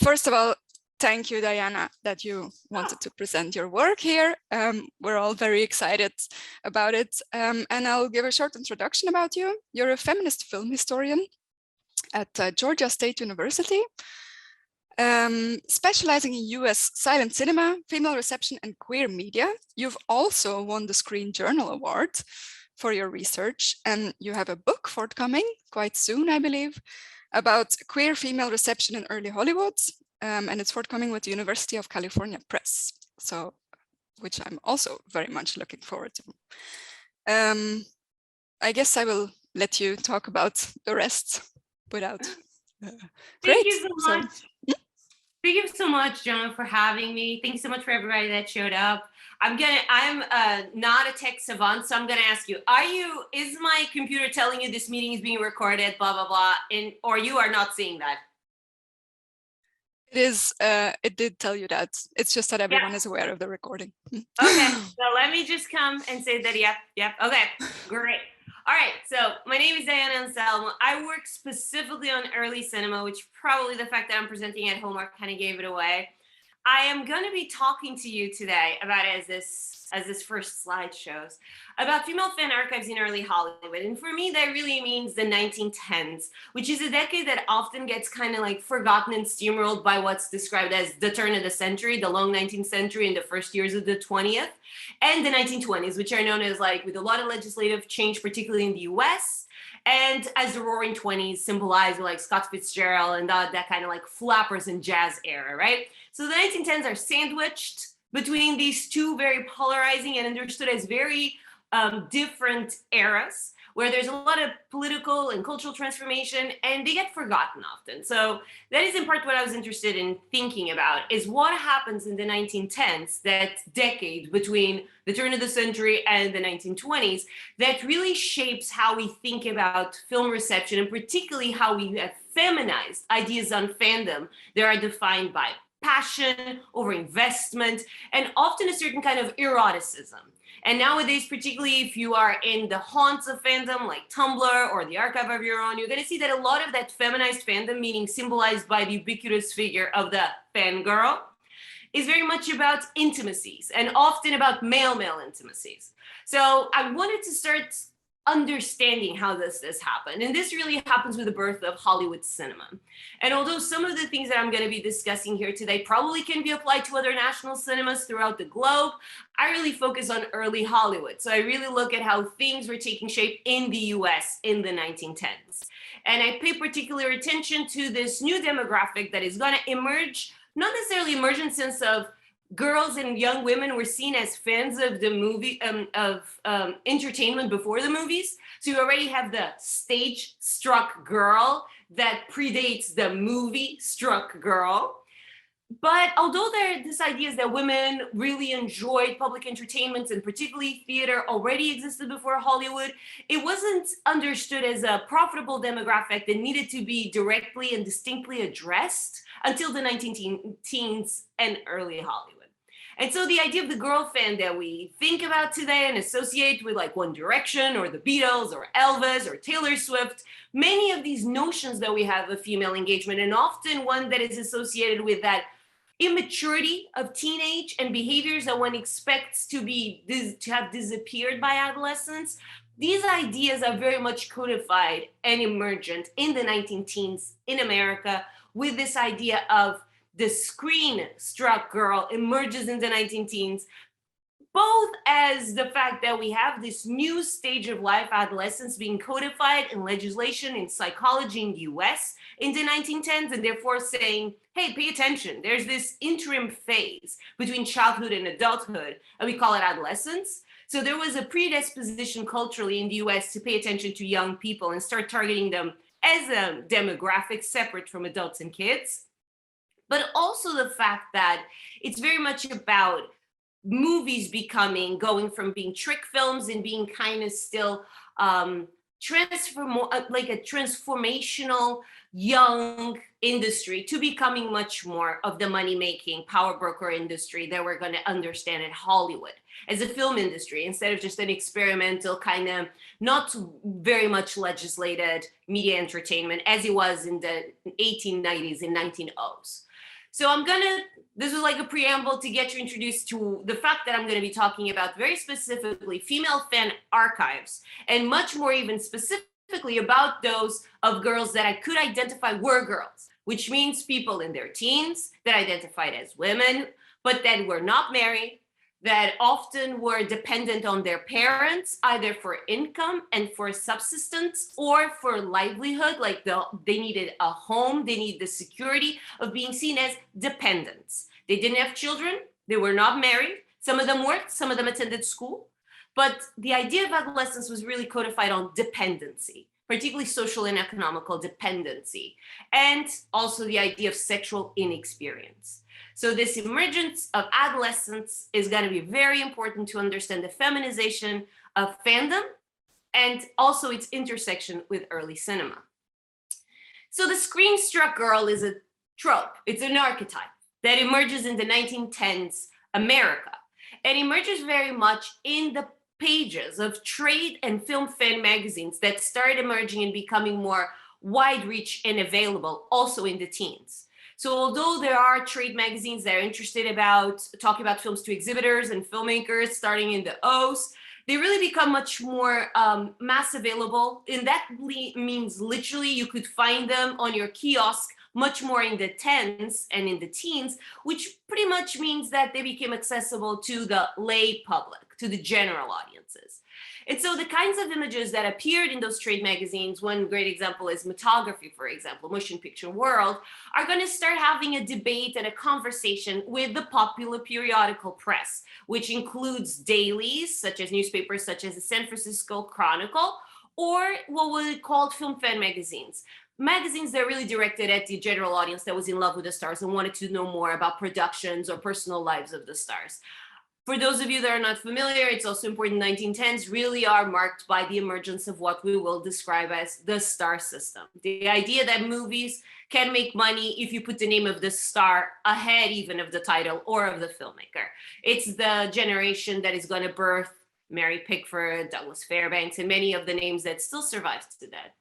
first of all, thank you, Diana, that you wanted to present your work here. We're all very excited about it. And I'll give a short introduction about you. You're a feminist film historian at Georgia State University, specializing in US silent cinema, female reception, and queer media. You've also won the Screen Journal Award for your research, and you have a book forthcoming quite soon, I believe, about queer female reception in early Hollywood, and it's forthcoming with the University of California Press, so which I'm also very much looking forward to. I guess I will let you talk about the rest without. Thank you so much. Thank you so much, Jonah, for having me. Thanks so much for everybody that showed up. I'm not a tech savant, so I'm gonna ask you, is my computer telling you this meeting is being recorded, blah, blah, blah, or you are not seeing that? It is, it did tell you that. It's just that everyone is aware of the recording. Okay, so let me just come and say that, yep, okay, great. All right, so my name is Diana Anselmo. I work specifically on early cinema, which probably the fact that I'm presenting at HoMER kind of gave it away. I am going to be talking to you today about, as this first slide shows, about female fan archives in early Hollywood. And for me, that really means the 1910s, which is a decade that often gets kind of like forgotten and steamrolled by what's described as the turn of the century, the long 19th century and the first years of the 20th, and the 1920s, which are known as like with a lot of legislative change, particularly in the US, and as the Roaring 20s symbolized like Scott Fitzgerald and that kind of like flappers and jazz era, right? So the 1910s are sandwiched between these two very polarizing and understood as very different eras, where there's a lot of political and cultural transformation, and they get forgotten often. So that is in part what I was interested in thinking about, is what happens in the 1910s, that decade between the turn of the century and the 1920s, that really shapes how we think about film reception, and particularly how we have feminized ideas on fandom that are defined by passion, over investment, and often a certain kind of eroticism. And nowadays, particularly if you are in the haunts of fandom, like Tumblr or the Archive of Your Own, you're going to see that a lot of that feminized fandom, meaning symbolized by the ubiquitous figure of the fangirl, is very much about intimacies, and often about male-male intimacies. So I wanted to start understanding how this happened. And this really happens with the birth of Hollywood cinema. And although some of the things that I'm going to be discussing here today probably can be applied to other national cinemas throughout the globe, I really focus on early Hollywood. So I really look at how things were taking shape in the US in the 1910s. And I pay particular attention to this new demographic that is going to emerge, not necessarily emerge in the sense of girls and young women were seen as fans of the movie, entertainment before the movies. So you already have the stage-struck girl that predates the movie-struck girl. But although this idea is that women really enjoyed public entertainment, and particularly theater, already existed before Hollywood, it wasn't understood as a profitable demographic that needed to be directly and distinctly addressed until the 1910s and early Hollywood. And so the idea of the girl fan that we think about today and associate with like One Direction or the Beatles or Elvis or Taylor Swift, many of these notions that we have of female engagement, and often one that is associated with that immaturity of teenage and behaviors that one expects to have disappeared by adolescence, these ideas are very much codified and emergent in the 1910s in America, with this idea of the screen-struck girl emerges in the 1910s, both as the fact that we have this new stage of life, adolescence, being codified in legislation, in psychology in the US in the 1910s, and therefore saying, hey, pay attention, there's this interim phase between childhood and adulthood, and we call it adolescence. So there was a predisposition culturally in the US to pay attention to young people and start targeting them as a demographic separate from adults and kids. But also the fact that it's very much about movies going from being trick films and being kind of still like a transformational young industry, to becoming much more of the money-making power broker industry that we're going to understand in Hollywood as a film industry, instead of just an experimental kind of not very much legislated media entertainment as it was in the 1890s and 1900s. So this was like a preamble to get you introduced to the fact that I'm going to be talking about very specifically female fan archives, and much more even specifically about those of girls that I could identify were girls, which means people in their teens that identified as women, but that were not married, that often were dependent on their parents, either for income and for subsistence or for livelihood, like they needed a home, they needed the security of being seen as dependents. They didn't have children, they were not married, some of them worked, some of them attended school, but the idea of adolescence was really codified on dependency, particularly social and economical dependency, and also the idea of sexual inexperience. So this emergence of adolescence is going to be very important to understand the feminization of fandom and also its intersection with early cinema. So the screen-struck girl is a trope. It's an archetype that emerges in the 1910s America and emerges very much in the pages of trade and film fan magazines that started emerging and becoming more wide reach and available also in the teens. So although there are trade magazines that are interested about talking about films to exhibitors and filmmakers starting in the O's, they really become much more mass available. And that means literally you could find them on your kiosk much more in the tens and in the teens, which pretty much means that they became accessible to the lay public, to the general audiences. And so the kinds of images that appeared in those trade magazines, one great example is Motography, for example, Motion Picture World, are going to start having a debate and a conversation with the popular periodical press, which includes dailies, such as newspapers such as the San Francisco Chronicle, or what we called film fan magazines. Magazines that are really directed at the general audience that was in love with the stars and wanted to know more about productions or personal lives of the stars. For those of you that are not familiar, it's also important 1910s really are marked by the emergence of what we will describe as the star system. The idea that movies can make money if you put the name of the star ahead even of the title or of the filmmaker. It's the generation that is going to birth Mary Pickford, Douglas Fairbanks, and many of the names that still survive today.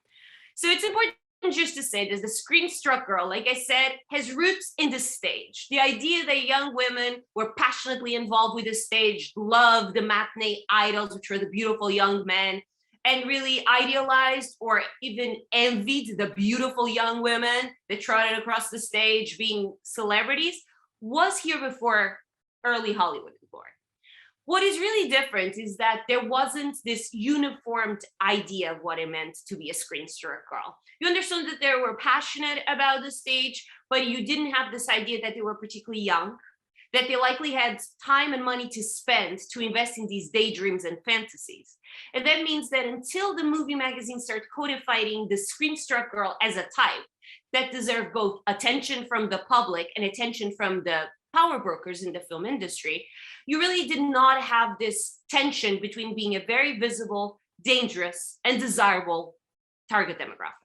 So it's important just to say that the screen-struck girl, like I said, has roots in the stage. The idea that young women were passionately involved with the stage, loved the matinee idols, which were the beautiful young men, and really idealized or even envied the beautiful young women that trotted across the stage being celebrities, was here before early Hollywood was born. What is really different is that there wasn't this uniformed idea of what it meant to be a screen-struck girl. You understood that they were passionate about the stage, but you didn't have this idea that they were particularly young, that they likely had time and money to spend to invest in these daydreams and fantasies. And that means that until the movie magazines start codifying the screen-struck girl as a type that deserved both attention from the public and attention from the power brokers in the film industry, you really did not have this tension between being a very visible, dangerous, and desirable target demographic.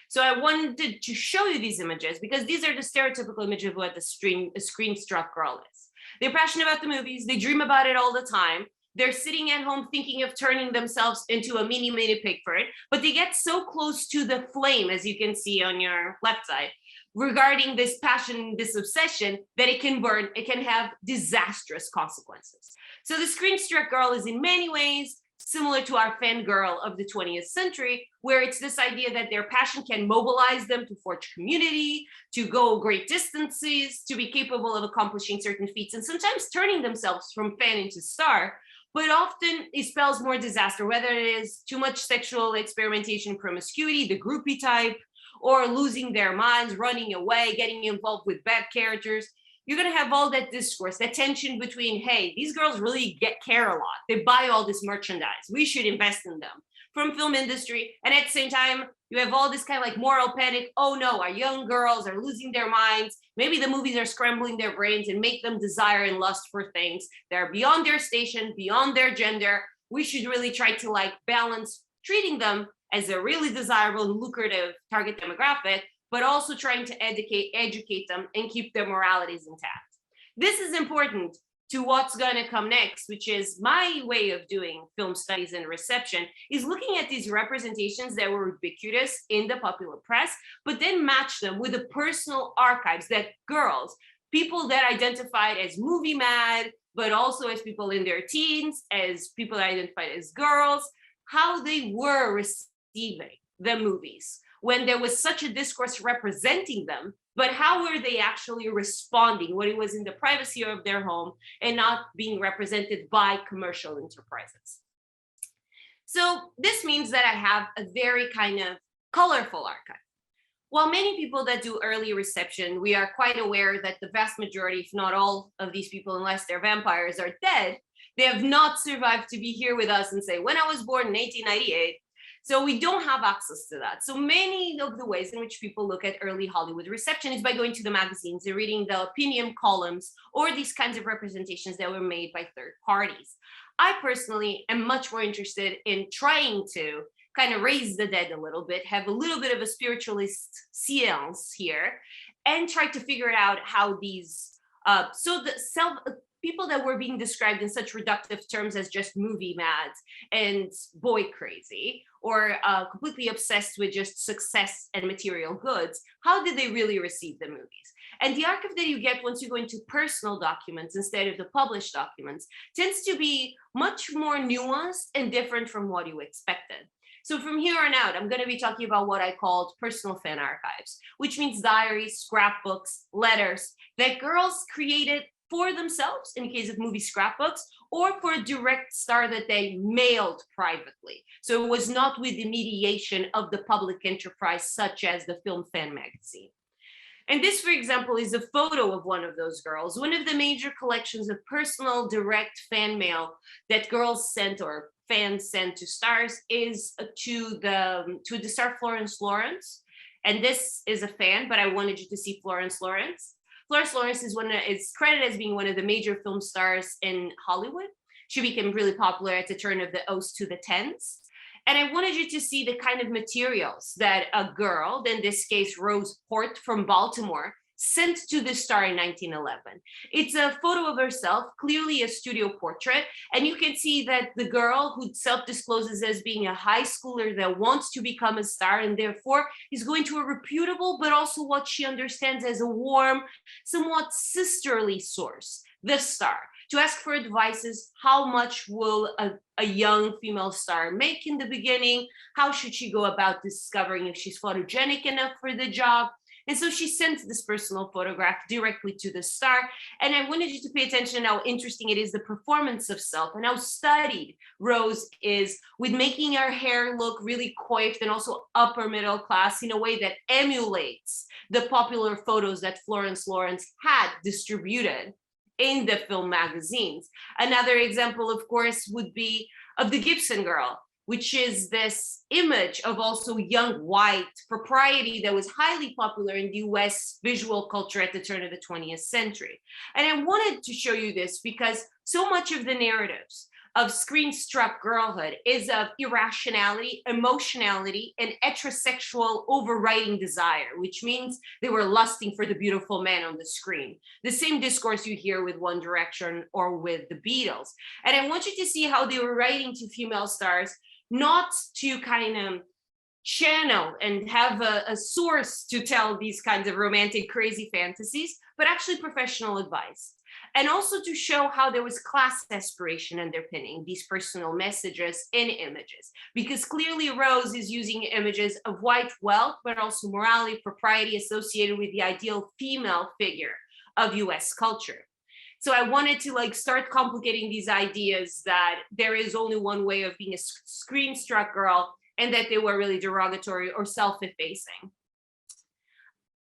So I wanted to show you these images because these are the stereotypical image of what a screen-struck girl is. They're passionate about the movies, they dream about it all the time. They're sitting at home thinking of turning themselves into a mini Pickford, but they get so close to the flame, as you can see on your left side, regarding this passion, this obsession, that it can burn, it can have disastrous consequences. So the screen-struck girl is in many ways similar to our fangirl of the 20th century, where it's this idea that their passion can mobilize them to forge community, to go great distances, to be capable of accomplishing certain feats, and sometimes turning themselves from fan into star. But often it spells more disaster, whether it is too much sexual experimentation, promiscuity, the groupie type, or losing their minds, running away, getting involved with bad characters. You're going to have all that discourse, that tension between, hey, these girls really care a lot. They buy all this merchandise. We should invest in them from film industry. And at the same time, you have all this kind of like moral panic. Oh no, our young girls are losing their minds. Maybe the movies are scrambling their brains and make them desire and lust for things that are beyond their station, beyond their gender. We should really try to like balance treating them as a really desirable and lucrative target demographic, but also trying to educate them and keep their moralities intact. This is important to what's going to come next, which is my way of doing film studies and reception, is looking at these representations that were ubiquitous in the popular press, but then match them with the personal archives that girls, people that identified as movie mad, but also as people in their teens, as people identified as girls, how they were receiving the movies when there was such a discourse representing them, but how were they actually responding when it was in the privacy of their home and not being represented by commercial enterprises. So this means that I have a very kind of colorful archive. While many people that do early reception, we are quite aware that the vast majority, if not all of these people, unless they're vampires, are dead, they have not survived to be here with us and say, when I was born in 1898, so we don't have access to that. So many of the ways in which people look at early Hollywood reception is by going to the magazines and reading the opinion columns or these kinds of representations that were made by third parties. I personally am much more interested in trying to kind of raise the dead a little bit, have a little bit of a spiritualist seance here, and try to figure out how these, people that were being described in such reductive terms as just movie mad and boy crazy, or completely obsessed with just success and material goods, how did they really receive the movies? And the archive that you get once you go into personal documents instead of the published documents tends to be much more nuanced and different from what you expected. So from here on out, I'm going to be talking about what I called personal fan archives, which means diaries, scrapbooks, letters that girls created for themselves in the case of movie scrapbooks, or for a direct star that they mailed privately. So it was not with the mediation of the public enterprise, such as the Film Fan magazine. And this, for example, is a photo of one of those girls. One of the major collections of personal direct fan mail that girls sent or fans sent to stars is to the star Florence Lawrence. And this is a fan, but I wanted you to see Florence Lawrence. Florence Lawrence is credited as being one of the major film stars in Hollywood. She became really popular at the turn of the O's to the tens. And I wanted you to see the kind of materials that a girl, in this case, Rose Hort from Baltimore, sent to the star in 1911. It's a photo of herself, clearly a studio portrait. And you can see that the girl who self-discloses as being a high schooler that wants to become a star and therefore is going to a reputable, but also what she understands as a warm, somewhat sisterly source, the star, to ask for advices. How much will a young female star make in the beginning? How should she go about discovering if she's photogenic enough for the job? And so she sent this personal photograph directly to the star. And I wanted you to pay attention to how interesting it is, the performance of self, and how studied Rose is with making her hair look really coiffed and also upper middle class in a way that emulates the popular photos that Florence Lawrence had distributed in the film magazines. Another example, of course, would be of the Gibson girl, which is this image of also young white propriety that was highly popular in the US visual culture at the turn of the 20th century. And I wanted to show you this because so much of the narratives of screen-struck girlhood is of irrationality, emotionality, and heterosexual overriding desire, which means they were lusting for the beautiful man on the screen. The same discourse you hear with One Direction or with the Beatles. And I want you to see how they were writing to female stars, not to kind of channel and have a source to tell these kinds of romantic, crazy fantasies, but actually professional advice. And also to show how there was class aspiration underpinning these personal messages in images. Because clearly Rose is using images of white wealth, but also morality, propriety associated with the ideal female figure of US culture. So I wanted to start complicating these ideas that there is only one way of being a screen-struck girl and that they were really derogatory or self-effacing.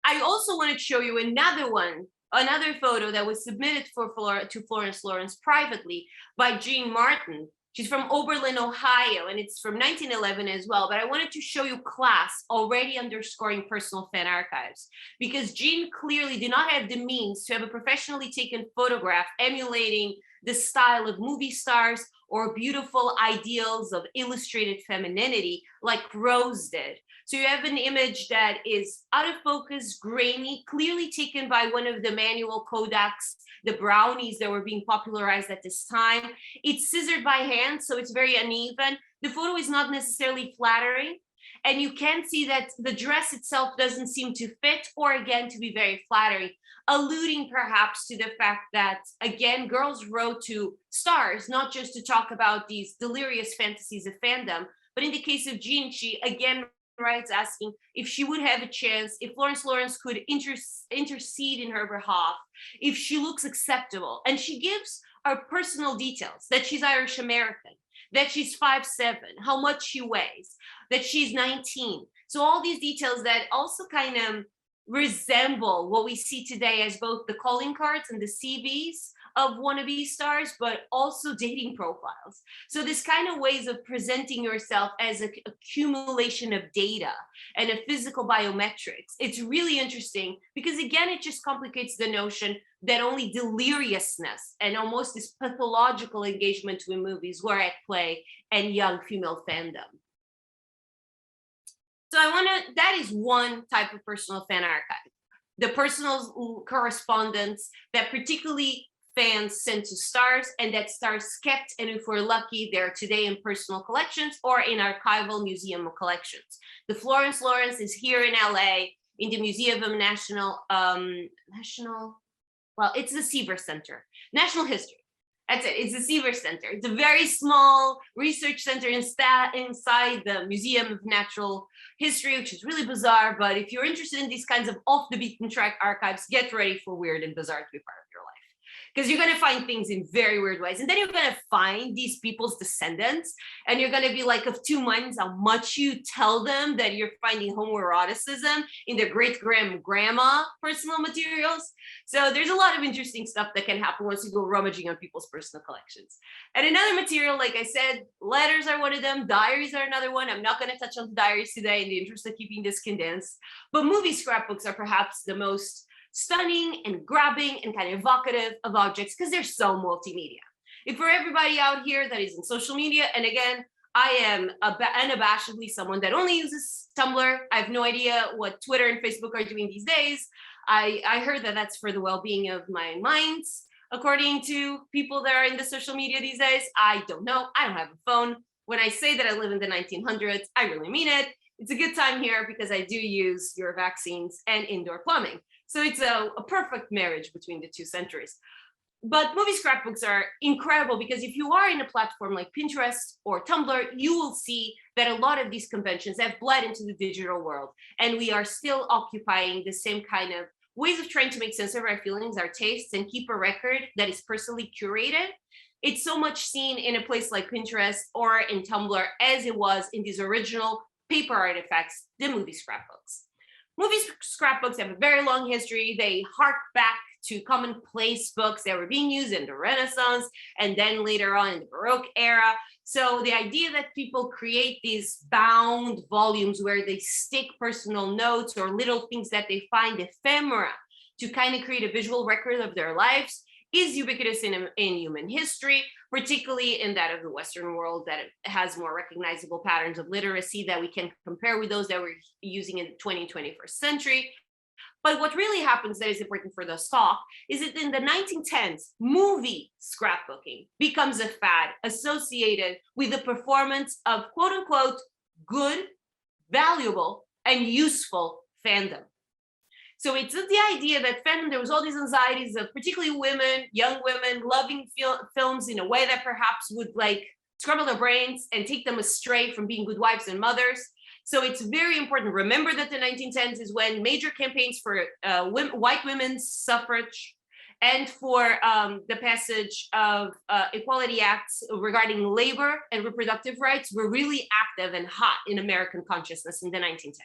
I also wanted to show you another photo that was submitted to Florence Lawrence privately by Jean Martin. She's from Oberlin, Ohio, and it's from 1911 as well. But I wanted to show you class already underscoring personal fan archives, because Jean clearly did not have the means to have a professionally taken photograph emulating the style of movie stars or beautiful ideals of illustrated femininity like Rose did. So you have an image that is out of focus, grainy, clearly taken by one of the manual Kodaks, the brownies that were being popularized at this time. It's scissored by hand, so it's very uneven. The photo is not necessarily flattering. And you can see that the dress itself doesn't seem to fit, or again, to be very flattering, alluding perhaps to the fact that, again, girls wrote to stars, not just to talk about these delirious fantasies of fandom, but in the case of Jean, she again writes asking if she would have a chance, if Florence Lawrence could intercede in her behalf, if she looks acceptable. And she gives our personal details, that she's Irish American, that she's 5'7", how much she weighs, that she's 19. So all these details that also kind of resemble what we see today as both the calling cards and the CVs of wannabe stars, but also dating profiles. So this kind of ways of presenting yourself as an accumulation of data and a physical biometrics. It's really interesting because, again, it just complicates the notion that only deliriousness and almost this pathological engagement with movies were at play and young female fandom. So that is one type of personal fan archive. The personal correspondence that particularly fans sent to stars and that stars kept, and if we're lucky, they're today in personal collections or in archival museum collections. The Florence Lawrence is here in LA in the Museum of it's the Seaver Center, National History. That's it. It's the Seaver Center. It's a very small research center inside the Museum of Natural History, which is really bizarre. But if you're interested in these kinds of off the beaten track archives, get ready for weird and bizarre to be part of your life. Because you're going to find things in very weird ways. And then you're going to find these people's descendants. And you're going to be like of two minds how much you tell them that you're finding homoeroticism in their great-grandma personal materials. So there's a lot of interesting stuff that can happen once you go rummaging on people's personal collections. And another material, like I said, letters are one of them. Diaries are another one. I'm not going to touch on the diaries today in the interest of keeping this condensed. But movie scrapbooks are perhaps the most stunning and grabbing and kind of evocative of objects because they're so multimedia. If for everybody out here that is in social media, and again, I am unabashedly someone that only uses Tumblr. I have no idea what Twitter and Facebook are doing these days. I heard that that's for the well-being of my minds, according to people that are in the social media these days. I don't know. I don't have a phone. When I say that I live in the 1900s, I really mean it. It's a good time here because I do use your vaccines and indoor plumbing. So it's a perfect marriage between the two centuries. But movie scrapbooks are incredible because if you are in a platform like Pinterest or Tumblr, you will see that a lot of these conventions have bled into the digital world. And we are still occupying the same kind of ways of trying to make sense of our feelings, our tastes, and keep a record that is personally curated. It's so much seen in a place like Pinterest or in Tumblr as it was in these original paper artifacts, the movie scrapbooks. Movie scrapbooks have a very long history. They hark back to commonplace books that were being used in the Renaissance and then later on in the Baroque era. So the idea that people create these bound volumes where they stick personal notes or little things that they find ephemera to kind of create a visual record of their lives is ubiquitous in human history, particularly in that of the Western world that has more recognizable patterns of literacy that we can compare with those that we're using in the 21st century. But what really happens that is important for the talk is that in the 1910s, movie scrapbooking becomes a fad associated with the performance of quote unquote good, valuable, and useful fandom. So it's the idea that fandom, there was all these anxieties of particularly women, young women, loving films in a way that perhaps would like scramble their brains and take them astray from being good wives and mothers. So it's very important. Remember that the 1910s is when major campaigns for white women's suffrage and for the passage of equality acts regarding labor and reproductive rights were really active and hot in American consciousness in the 1910s.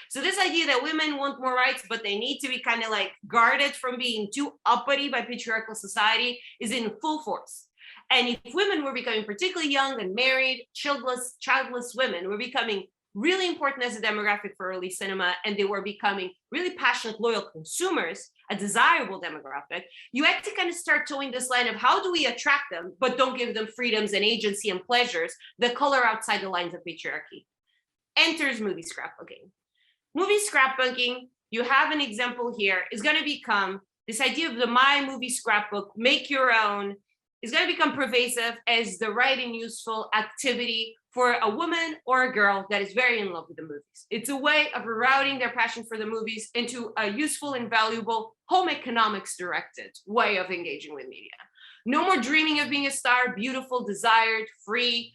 So this idea that women want more rights, but they need to be kind of like guarded from being too uppity by patriarchal society is in full force. And if women were becoming particularly young and married, childless women were becoming really important as a demographic for early cinema, and they were becoming really passionate, loyal consumers, a desirable demographic, you had to kind of start towing this line of how do we attract them, but don't give them freedoms and agency and pleasures that color outside the lines of patriarchy. enters movie scrapbooking. Movie scrapbooking, you have an example here, is going to become this idea of the my movie scrapbook, make your own, is going to become pervasive as the right and useful activity for a woman or a girl that is very in love with the movies. It's a way of rerouting their passion for the movies into a useful and valuable home economics directed way of engaging with media. No more dreaming of being a star, beautiful, desired, free,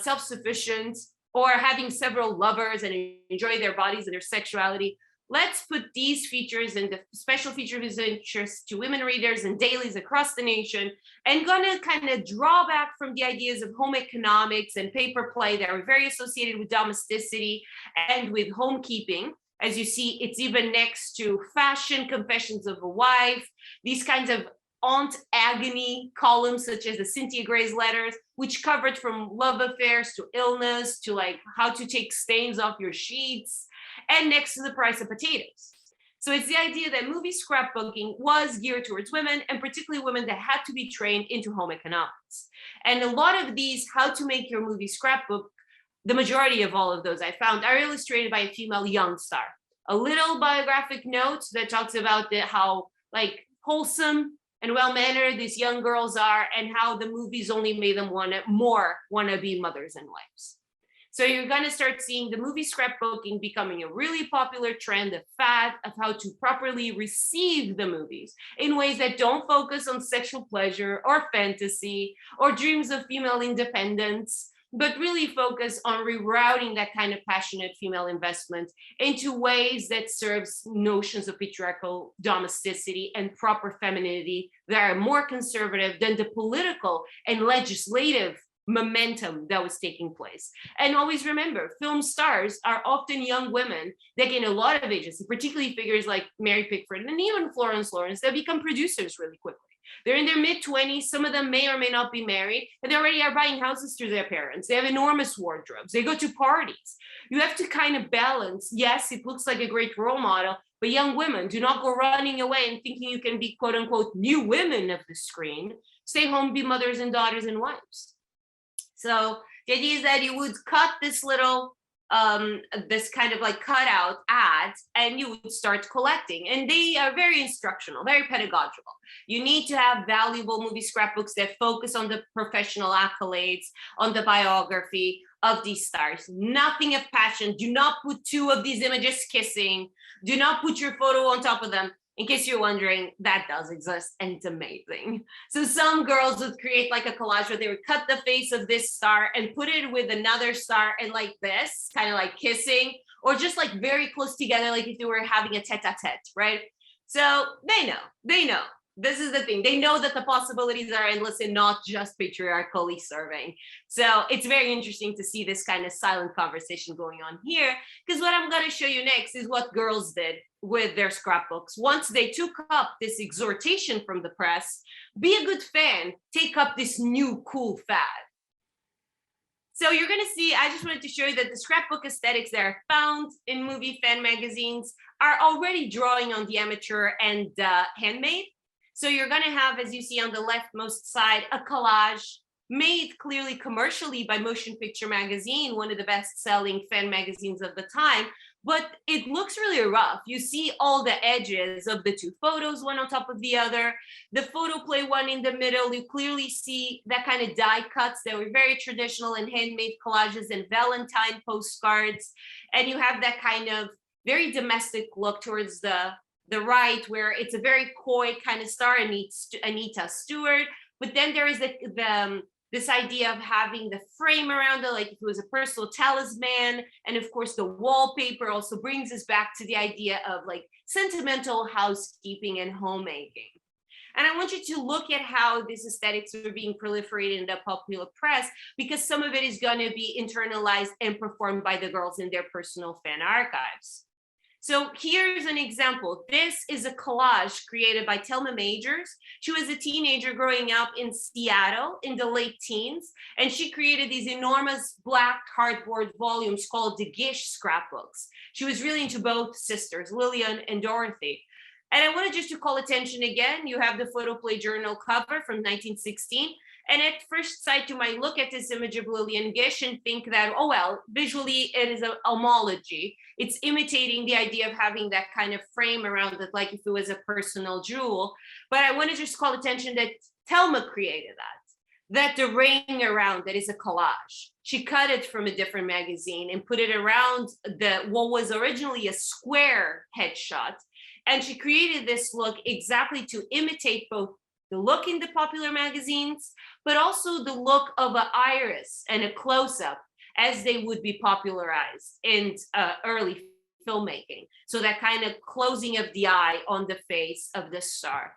self-sufficient, or having several lovers and enjoy their bodies and their sexuality. Let's put these features and the special features of interest to women readers and dailies across the nation, and gonna kind of draw back from the ideas of home economics and paper play that are very associated with domesticity and with homekeeping. As you see, it's even next to fashion, confessions of a wife, these kinds of aunt agony columns such as the Cynthia Gray's letters, which covered from love affairs to illness to like how to take stains off your sheets, and next to the price of potatoes. So it's the idea that movie scrapbooking was geared towards women, and particularly women that had to be trained into home economics. And a lot of these how to make your movie scrapbook, the majority of all of those I found are illustrated by a female young star. A little biographic note that talks about how like wholesome and well-mannered these young girls are, and how the movies only made them want to be mothers and wives. So you're going to start seeing the movie scrapbooking becoming a really popular trend, a fad of how to properly receive the movies in ways that don't focus on sexual pleasure or fantasy or dreams of female independence, but really focus on rerouting that kind of passionate female investment into ways that serves notions of patriarchal domesticity and proper femininity that are more conservative than the political and legislative momentum that was taking place. And always remember, film stars are often young women that gain a lot of agency, particularly figures like Mary Pickford and even Florence Lawrence that become producers really quickly. They're in their mid-20s. Some of them may or may not be married, and they already are buying houses through their parents. They have enormous wardrobes. They go to parties. You have to kind of balance. Yes, it looks like a great role model, but young women, do not go running away and thinking you can be quote unquote new women of the screen. Stay home, be mothers and daughters and wives. So the idea is that you would cut this little this kind of like cutout ads, and you would start collecting. And they are very instructional, very pedagogical. You need to have valuable movie scrapbooks that focus on the professional accolades, on the biography of these stars. Nothing of passion. Do not put two of these images kissing. Do not put your photo on top of them. In case you're wondering, that does exist, and it's amazing. So some girls would create like a collage where they would cut the face of this star and put it with another star and like this, kind of like kissing, or just like very close together, like if they were having a tete-a-tete, right? So they know. This is the thing. They know that the possibilities are endless and not just patriarchally serving. So it's very interesting to see this kind of silent conversation going on here, because what I'm going to show you next is what girls did with their scrapbooks. Once they took up this exhortation from the press, be a good fan, take up this new cool fad. So you're going to see, I just wanted to show you that the scrapbook aesthetics that are found in movie fan magazines are already drawing on the amateur and handmade. So you're going to have, as you see on the leftmost side, a collage made clearly commercially by Motion Picture Magazine, one of the best-selling fan magazines of the time, but it looks really rough. You see all the edges of the two photos, one on top of the other. The photoplay one in the middle, you clearly see that kind of die cuts that were very traditional and handmade collages and Valentine postcards. And you have that kind of very domestic look towards the right, where it's a very coy kind of star, Anita Stewart. But then there is this idea of having the frame around it, like if it was a personal talisman. And of course, the wallpaper also brings us back to the idea of like sentimental housekeeping and homemaking. And I want you to look at how these aesthetics are being proliferated in the popular press, because some of it is going to be internalized and performed by the girls in their personal fan archives. So here's an example. This is a collage created by Thelma Majors. She was a teenager growing up in Seattle in the late teens, and she created these enormous black cardboard volumes called the Gish scrapbooks. She was really into both sisters, Lillian and Dorothy. And I wanted just to call attention again, you have the Photoplay Journal cover from 1916. And at first sight, you might look at this image of Lillian Gish and think that, oh, well, visually it is a homology. It's imitating the idea of having that kind of frame around it, like if it was a personal jewel. But I want to just call attention that Thelma created that the ring around it is a collage. She cut it from a different magazine and put it around what was originally a square headshot. And she created this look exactly to imitate both the look in the popular magazines, but also the look of an iris and a close-up as they would be popularized in early filmmaking. So that kind of closing of the eye on the face of the star.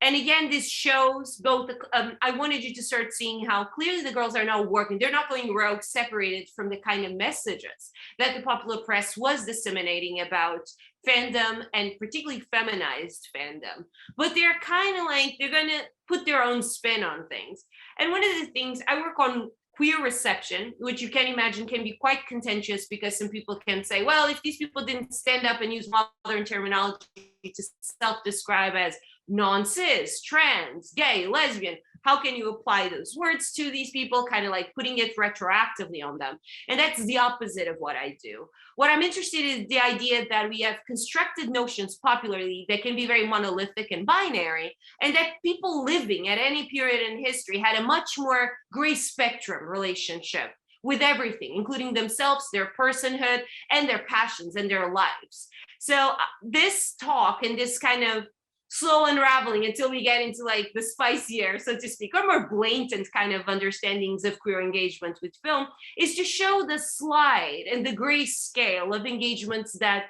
And again, this shows both, I wanted you to start seeing how clearly the girls are now working. They're not going rogue, separated from the kind of messages that the popular press was disseminating about fandom and particularly feminized fandom. But they're kind of like, they're going to put their own spin on things. And one of the things, I work on queer reception, which you can imagine can be quite contentious because some people can say, well, if these people didn't stand up and use modern terminology to self-describe as non-cis, trans, gay, lesbian, how can you apply those words to these people, kind of like putting it retroactively on them? And that's the opposite of what I do. What I'm interested in is the idea that we have constructed notions popularly that can be very monolithic and binary, and that people living at any period in history had a much more gray spectrum relationship with everything, including themselves, their personhood, and their passions and their lives. So this talk and this kind of slow unraveling until we get into like the spicier, so to speak, or more blatant kind of understandings of queer engagement with film, is to show the slide and the gray scale of engagements that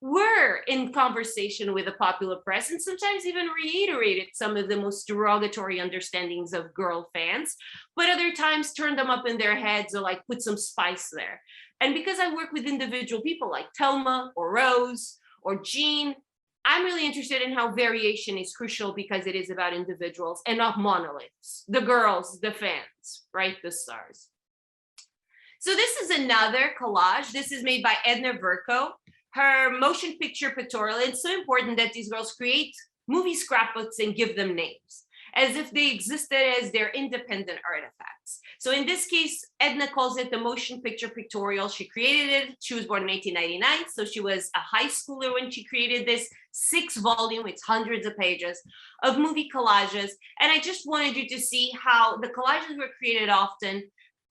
were in conversation with the popular press and sometimes even reiterated some of the most derogatory understandings of girl fans, but other times turned them up in their heads or like put some spice there. And because I work with individual people like Thelma or Rose or Jean, I'm really interested in how variation is crucial because it is about individuals and not monoliths, the girls, the fans, right? The stars. So this is another collage. This is made by Edna Verco. Her motion picture pictorial. It's so important that these girls create movie scrapbooks and give them names as if they existed as their independent artifacts. So in this case, Edna calls it the motion picture pictorial. She created it. She was born in 1899. So she was a high schooler when she created this 6-volume, it's hundreds of pages of movie collages. And I just wanted you to see how the collages were created often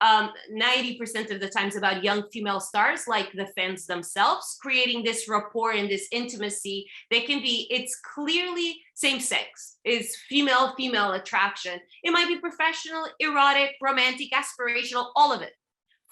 90% of the times about young female stars, like the fans themselves, creating this rapport and this intimacy. They can be, it's clearly same sex, is female attraction. It might be professional, erotic, romantic, aspirational, all of it.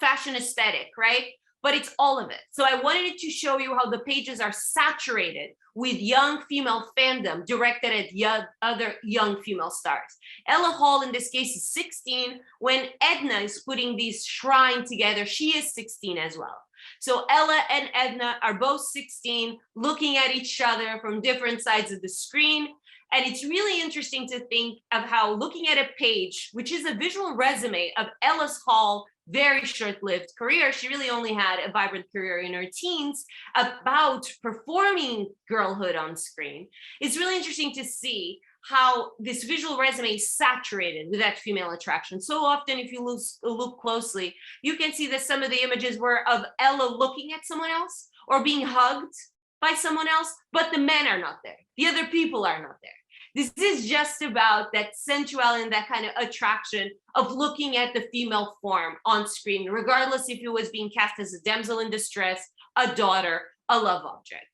Fashion aesthetic, right? But it's all of it. So I wanted to show you how the pages are saturated with young female fandom directed at other young female stars. Ella Hall, in this case, is 16. When Edna is putting these shrine together, she is 16 as well. So Ella and Edna are both 16, looking at each other from different sides of the screen. And it's really interesting to think of how looking at a page, which is a visual resume of Ella Hall, very short-lived career. She really only had a vibrant career in her teens about performing girlhood on screen. It's really interesting to see how this visual resume is saturated with that female attraction. So often, if you look closely, you can see that some of the images were of Ella looking at someone else or being hugged by someone else, but the men are not there. The other people are not there. This is just about that sensuality and that kind of attraction of looking at the female form on screen, regardless if it was being cast as a damsel in distress, a daughter, a love object.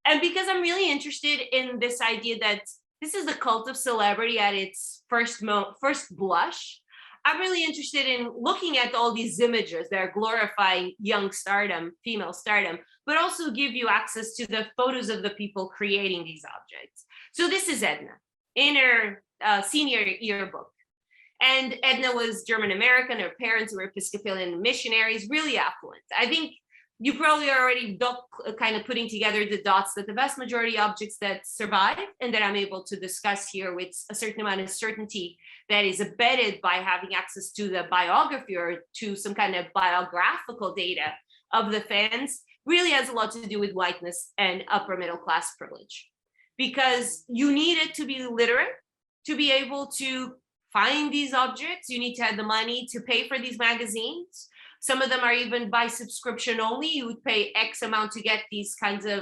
And because I'm really interested in this idea that this is the cult of celebrity at its first blush, I'm really interested in looking at all these images that are glorifying young stardom, female stardom, but also give you access to the photos of the people creating these objects. So this is Edna in her senior yearbook. And Edna was German-American. Her parents were Episcopalian missionaries, really affluent. I think you probably already kind of putting together the dots that the vast majority of objects that survive and that I'm able to discuss here with a certain amount of certainty that is embedded by having access to the biography or to some kind of biographical data of the fans really has a lot to do with whiteness and upper middle class privilege. Because you needed to be literate to be able to find these objects. You need to have the money to pay for these magazines. Some of them are even by subscription only. You would pay X amount to get these kinds of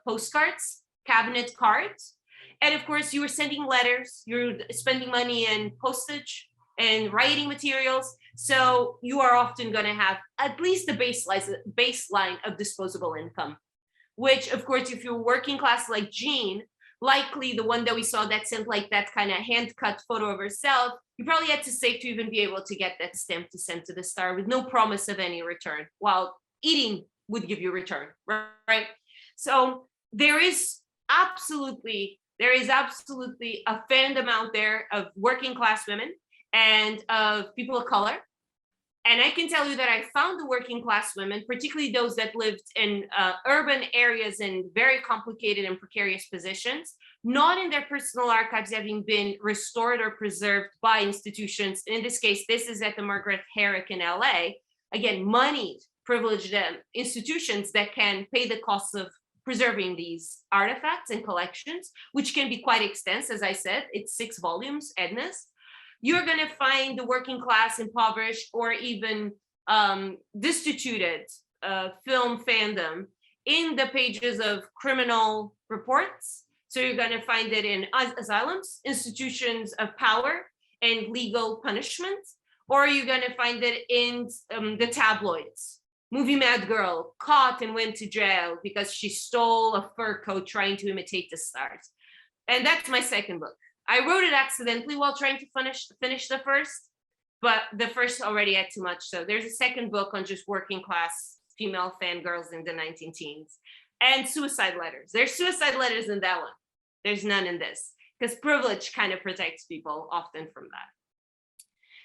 postcards, cabinet cards. And of course, you were sending letters, you're spending money in postage and writing materials. So you are often going to have at least the baseline of disposable income, which of course, if you're working class like Jean, likely the one that we saw that sent like that kind of hand cut photo of herself, you probably had to save to even be able to get that stamp to send to the Star with no promise of any return, while eating would give you a return, right? So there is absolutely a fandom out there of working class women and of people of color. And I can tell you that I found the working class women, particularly those that lived in urban areas in very complicated and precarious positions, not in their personal archives having been restored or preserved by institutions. In this case, this is at the Margaret Herrick in LA. Again, moneyed, privileged institutions that can pay the costs of preserving these artifacts and collections, which can be quite extensive. As I said, it's 6 volumes, Edna's. You're going to find the working class, impoverished, or even destituted film fandom in the pages of criminal reports. So you're going to find it in asylums, institutions of power and legal punishment, or you're going to find it in the tabloids. Movie Mad Girl caught and went to jail because she stole a fur coat trying to imitate the stars. And that's my second book. I wrote it accidentally while trying to finish the first, but the first already had too much. So there's a second book on just working class female fangirls in the 19 teens and suicide letters. There's suicide letters in that one. There's none in this because privilege kind of protects people often from that.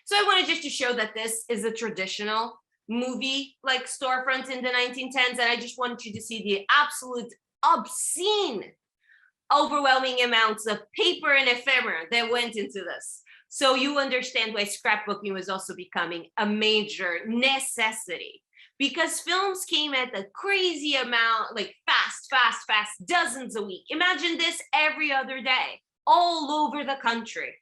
So I wanted just to show that this is a traditional movie like storefront in the 1910s. And I just wanted you to see the absolute obscene overwhelming amounts of paper and ephemera that went into this. So you understand why scrapbooking was also becoming a major necessity, because films came at a crazy amount, like fast, dozens a week. Imagine this every other day, all over the country.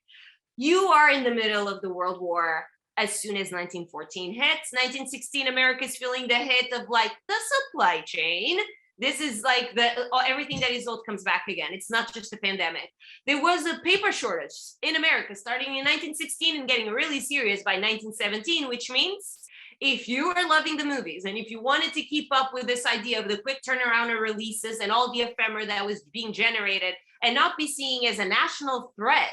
You are in the middle of the World War as soon as 1914 hits. 1916, America's feeling the hit of like the supply chain. This is like everything that is old comes back again. It's not just a pandemic. There was a paper shortage in America starting in 1916 and getting really serious by 1917, which means if you are loving the movies and if you wanted to keep up with this idea of the quick turnaround of releases and all the ephemera that was being generated and not be seen as a national threat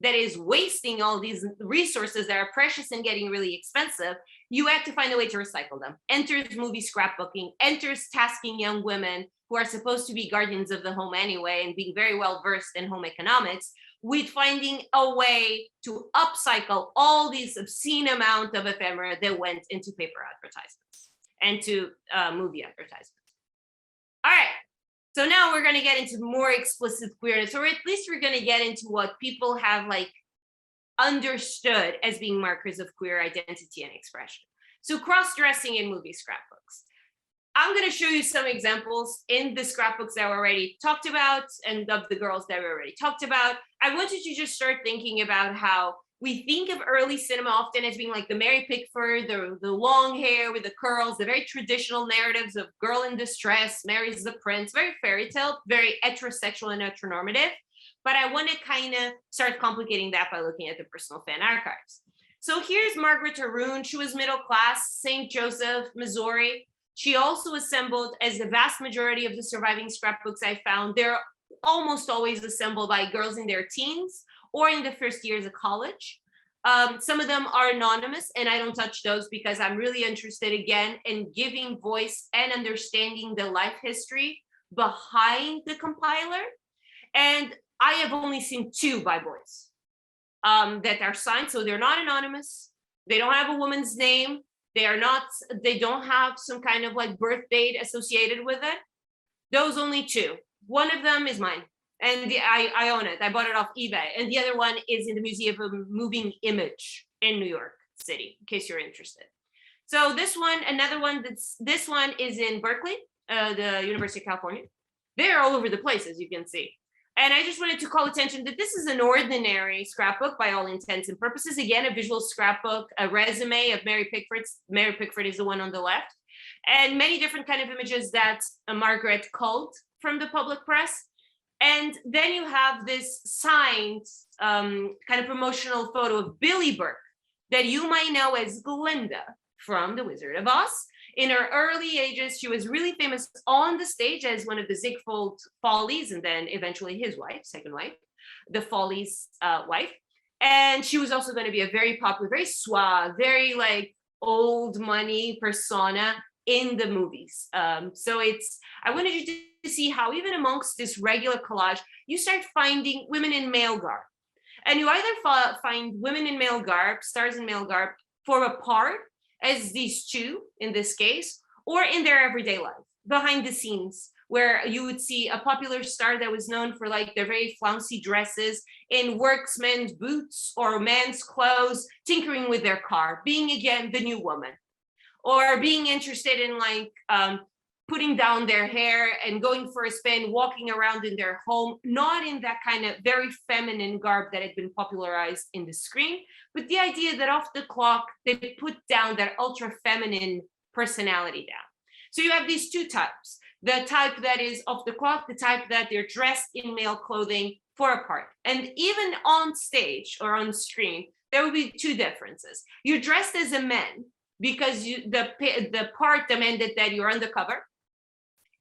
that is wasting all these resources that are precious and getting really expensive, you had to find a way to recycle them. Enters movie scrapbooking, enters tasking young women who are supposed to be guardians of the home anyway and being very well versed in home economics with finding a way to upcycle all these obscene amount of ephemera that went into paper advertisements and to movie advertisements. All right. So now we're going to get into more explicit queerness, or at least we're going to get into what people have like understood as being markers of queer identity and expression. So cross-dressing in movie scrapbooks. I'm going to show you some examples in the scrapbooks that we already talked about and of the girls that we already talked about. I want you to just start thinking about how we think of early cinema often as being like the Mary Pickford, the long hair with the curls, the very traditional narratives of girl in distress, marries the prince, very fairy tale, very heterosexual and heteronormative. But I want to kind of start complicating that by looking at the personal fan archives. So here's Margaret Haroon. She was middle class, St. Joseph, Missouri. She also assembled, as the vast majority of the surviving scrapbooks I found, they're almost always assembled by girls in their teens or in the first years of college. Some of them are anonymous, and I don't touch those because I'm really interested, again, in giving voice and understanding the life history behind the compiler. And I have only seen 2 by boys that are signed, so they're not anonymous. They don't have a woman's name. They don't have some kind of like birth date associated with it. Those only 2. One of them is mine. And I own it. I bought it off eBay. And the other one is in the Museum of Moving Image in New York City, in case you're interested. So this one, this one is in Berkeley, the University of California. They're all over the place, as you can see. And I just wanted to call attention that this is an ordinary scrapbook by all intents and purposes. Again, a visual scrapbook, a resume of Mary Pickford's. Mary Pickford is the one on the left. And many different kind of images that Margaret culled from the public press. And then you have this signed kind of promotional photo of Billie Burke that you might know as Glinda from The Wizard of Oz. In her early ages, she was really famous on the stage as one of the Ziegfeld Follies, and then eventually his wife, second wife, the Follies' wife. And she was also going to be a very popular, very suave, very like old money persona in the movies. So I wanted you to see how even amongst this regular collage, you start finding women in male garb. And you either find women in male garb, stars in male garb, for a part, as these two in this case, or in their everyday life, behind the scenes, where you would see a popular star that was known for like their very flouncy dresses in workman's boots or man's clothes, tinkering with their car, being again the new woman, or being interested in like putting down their hair and going for a spin, walking around in their home, not in that kind of very feminine garb that had been popularized in the screen, but the idea that off the clock, they put down that ultra feminine personality down. So you have these two types, the type that is off the clock, the type that they're dressed in male clothing for a part. And even on stage or on screen, there will be two differences. You're dressed as a man because the part demanded that you're undercover.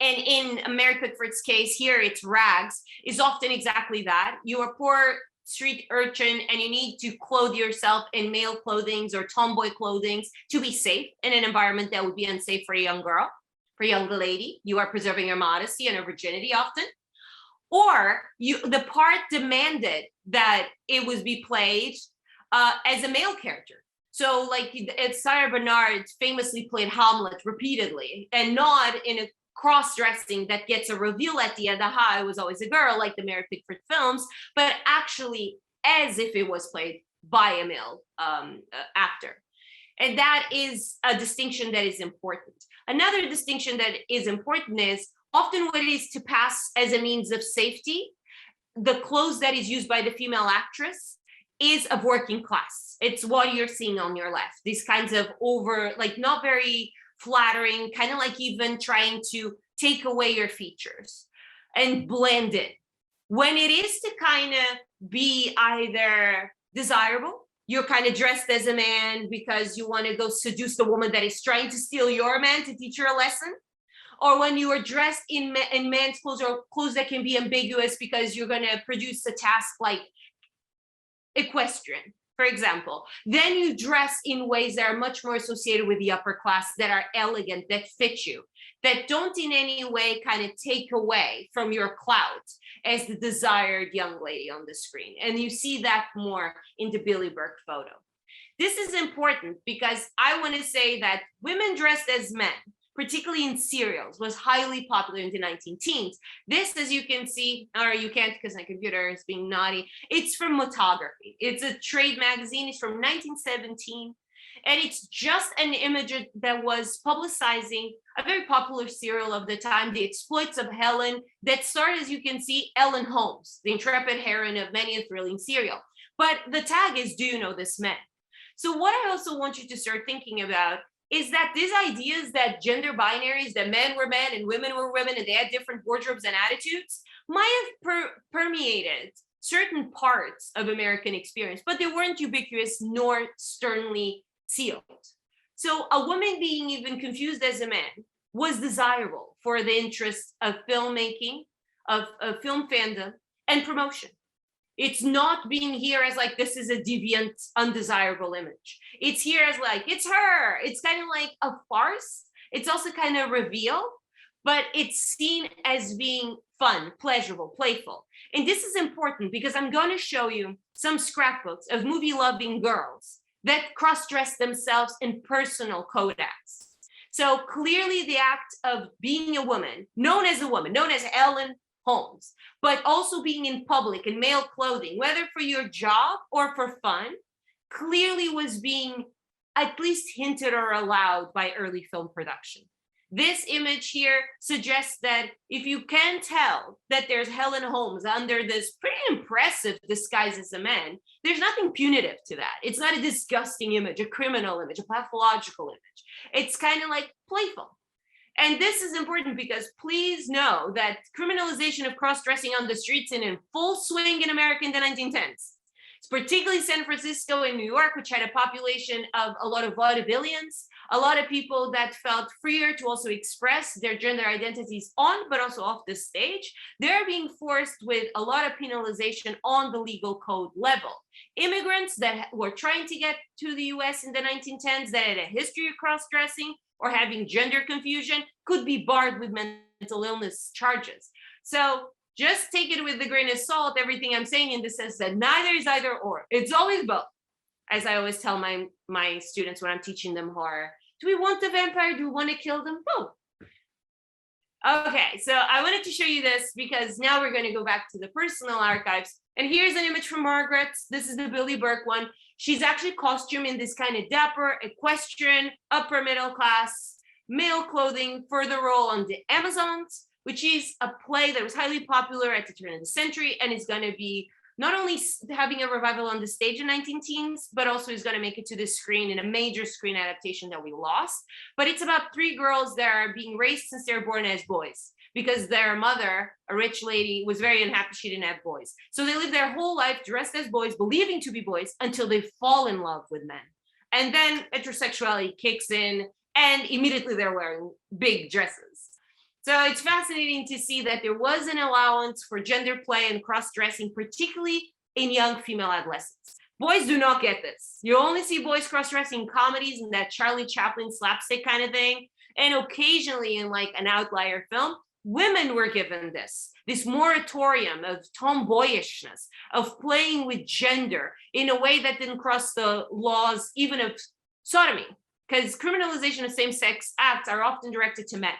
And in Mary Pickford's case, here it's rags, is often exactly that. You're a poor street urchin and you need to clothe yourself in male clothings or tomboy clothings to be safe in an environment that would be unsafe for a young girl, for a young lady. You are preserving your modesty and your virginity often. Or the part demanded that it was be played as a male character. So like Sarah Bernard famously played Hamlet repeatedly, and not in a cross-dressing that gets a reveal at the end, aha, it was always a girl, like the Mary Pickford films, but actually as if it was played by a male actor. And that is a distinction that is important. Another distinction that is important is often what it is to pass as a means of safety, the clothes that is used by the female actress is of working class. It's what you're seeing on your left. These kinds of like not very flattering, kind of like even trying to take away your features and blend it. When it is to kind of be either desirable, you're kind of dressed as a man because you want to go seduce the woman that is trying to steal your man to teach her a lesson, or when you are dressed in man's clothes or clothes that can be ambiguous because you're going to produce a task like equestrian, for example, then you dress in ways that are much more associated with the upper class, that are elegant, that fit you, that don't in any way kind of take away from your clout as the desired young lady on the screen. And you see that more in the Billie Burke photo. This is important because I want to say that women dressed as men, particularly in serials, was highly popular in the 19-teens. This, as you can see, or you can't because my computer is being naughty, it's from Photography. It's a trade magazine. It's from 1917. And it's just an image that was publicizing a very popular serial of the time, The Exploits of Helen, that starred, as you can see, Ellen Holmes, the intrepid heroine of many a thrilling serial. But the tag is, do you know this man? So what I also want you to start thinking about is that these ideas that gender binaries, that men were men and women were women and they had different wardrobes and attitudes, might have permeated certain parts of American experience, but they weren't ubiquitous nor sternly sealed. So a woman being even confused as a man was desirable for the interests of filmmaking, of film fandom, and promotion. It's not being here as like, this is a deviant, undesirable image. It's here as like, it's her. It's kind of like a farce. It's also kind of reveal, but it's seen as being fun, pleasurable, playful. And this is important because I'm going to show you some scrapbooks of movie-loving girls that cross-dress themselves in personal kodaks. So clearly the act of being a woman, known as Ellen Holmes, but also being in public in male clothing, whether for your job or for fun, clearly was being at least hinted or allowed by early film production. This image here suggests that if you can tell that there's Helen Holmes under this pretty impressive disguise as a man, there's nothing punitive to that. It's not a disgusting image, a criminal image, a pathological image. It's kind of like playful. And this is important because please know that criminalization of cross-dressing on the streets is in full swing in America in the 1910s. It's particularly San Francisco and New York, which had a population of a lot of vaudevillians, a lot of people that felt freer to also express their gender identities on, but also off the stage. They're being forced with a lot of penalization on the legal code level. Immigrants that were trying to get to the US in the 1910s that had a history of cross-dressing or having gender confusion could be barred with mental illness charges. So just take it with a grain of salt, everything I'm saying in the sense that neither is either or. It's always both. As I always tell my students when I'm teaching them horror, do we want the vampire? Do we want to kill them? Both. Okay, so I wanted to show you this because now we're going to go back to the personal archives. And here's an image from Margaret. This is the Billy Burke one. She's actually costumed in this kind of dapper, equestrian, upper middle class, male clothing for the role on the Amazons, which is a play that was highly popular at the turn of the century and is going to be not only having a revival on the stage in 19 teens, but also is going to make it to the screen in a major screen adaptation that we lost. But it's about 3 girls that are being raised since they were born as boys because their mother, a rich lady, was very unhappy she didn't have boys. So they live their whole life dressed as boys, believing to be boys until they fall in love with men. And then heterosexuality kicks in and immediately they're wearing big dresses. So it's fascinating to see that there was an allowance for gender play and cross-dressing, particularly in young female adolescents. Boys do not get this. You only see boys cross-dressing in comedies and that Charlie Chaplin slapstick kind of thing. And occasionally in like an outlier film, women were given this moratorium of tomboyishness, of playing with gender in a way that didn't cross the laws even of sodomy, because criminalization of same-sex acts are often directed to men.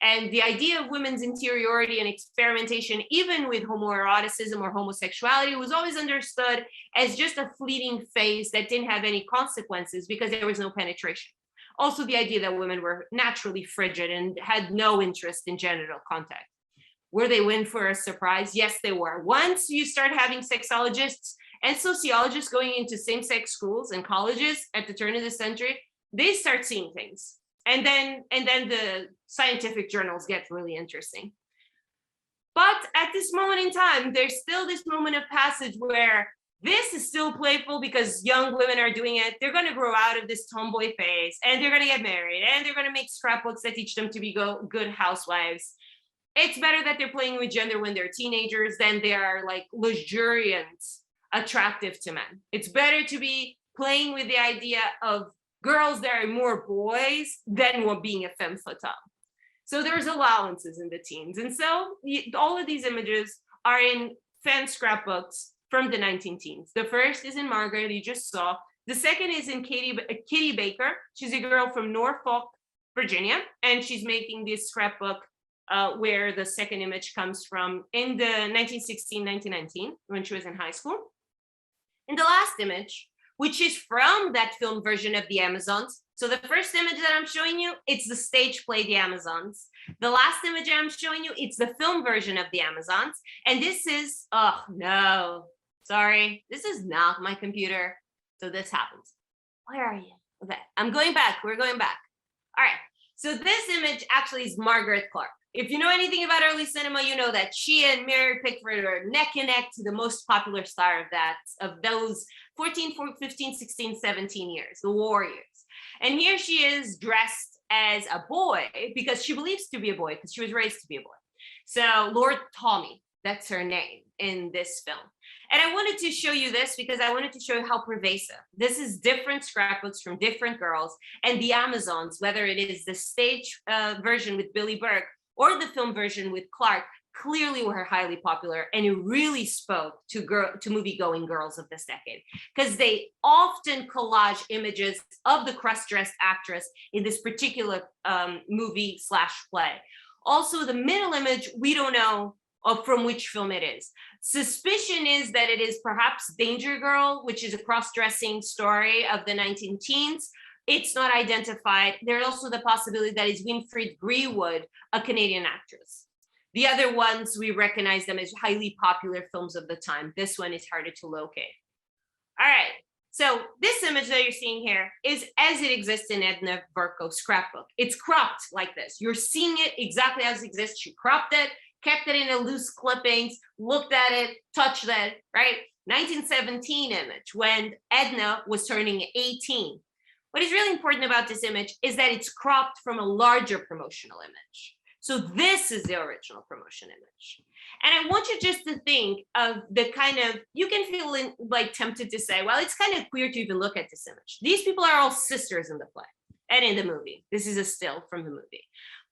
And the idea of women's interiority and experimentation, even with homoeroticism or homosexuality, was always understood as just a fleeting phase that didn't have any consequences because there was no penetration. Also, the idea that women were naturally frigid and had no interest in genital contact. Were they in for a surprise? Yes, they were. Once you start having sexologists and sociologists going into same-sex schools and colleges at the turn of the century, they start seeing things. And then the scientific journals get really interesting. But at this moment in time, there's still this moment of passage where this is still playful because young women are doing it. They're going to grow out of this tomboy phase and they're going to get married and they're going to make scrapbooks that teach them to be good housewives. It's better that they're playing with gender when they're teenagers than they are like luxuriant, attractive to men. It's better to be playing with the idea of girls that are more boys than being a femme fatale. So there's allowances in the teens. And so all of these images are in fan scrapbooks from the 19 teens. The first is in Margaret, you just saw. The second is in Kitty Baker. She's a girl from Norfolk, Virginia, and she's making this scrapbook where the second image comes from in the 1916-1919, when she was in high school. And the last image, which is from that film version of The Amazons. So the first image that I'm showing you, it's the stage play The Amazons. The last image I'm showing you, it's the film version of The Amazons. And this is, oh no, sorry, this is not my computer. So this happens. Where are you? Okay, I'm going back, we're going back. All right, so this image actually is Margaret Clark. If you know anything about early cinema, you know that she and Mary Pickford are neck and neck to the most popular star of those 14, 15, 16, 17 years, the warriors. And here she is dressed as a boy because she believes to be a boy because she was raised to be a boy. So Lord Tommy, that's her name in this film. And I wanted to show you this because I wanted to show you how pervasive. This is different scrapbooks from different girls, and The Amazons, whether it is the stage version with Billy Burke or the film version with Clark, clearly were highly popular, and it really spoke to movie-going girls of this decade because they often collage images of the cross-dressed actress in this particular movie/play. Also, the middle image, we don't know from which film it is. Suspicion is that it is perhaps Danger Girl, which is a cross-dressing story of the 19 teens. It's not identified. There's also the possibility that it's Winfried Greenwood, a Canadian actress. The other ones, we recognize them as highly popular films of the time. This one is harder to locate. All right, so this image that you're seeing here is as it exists in Edna Verco's scrapbook. It's cropped like this. You're seeing it exactly as it exists. She cropped it, kept it in a loose clippings, looked at it, touched it, right? 1917 image when Edna was turning 18. What is really important about this image is that it's cropped from a larger promotional image. So this is the original promotion image. And I want you just to think of the kind of, you can feel like tempted to say, well, it's kind of queer to even look at this image. These people are all sisters in the play and in the movie. This is a still from the movie.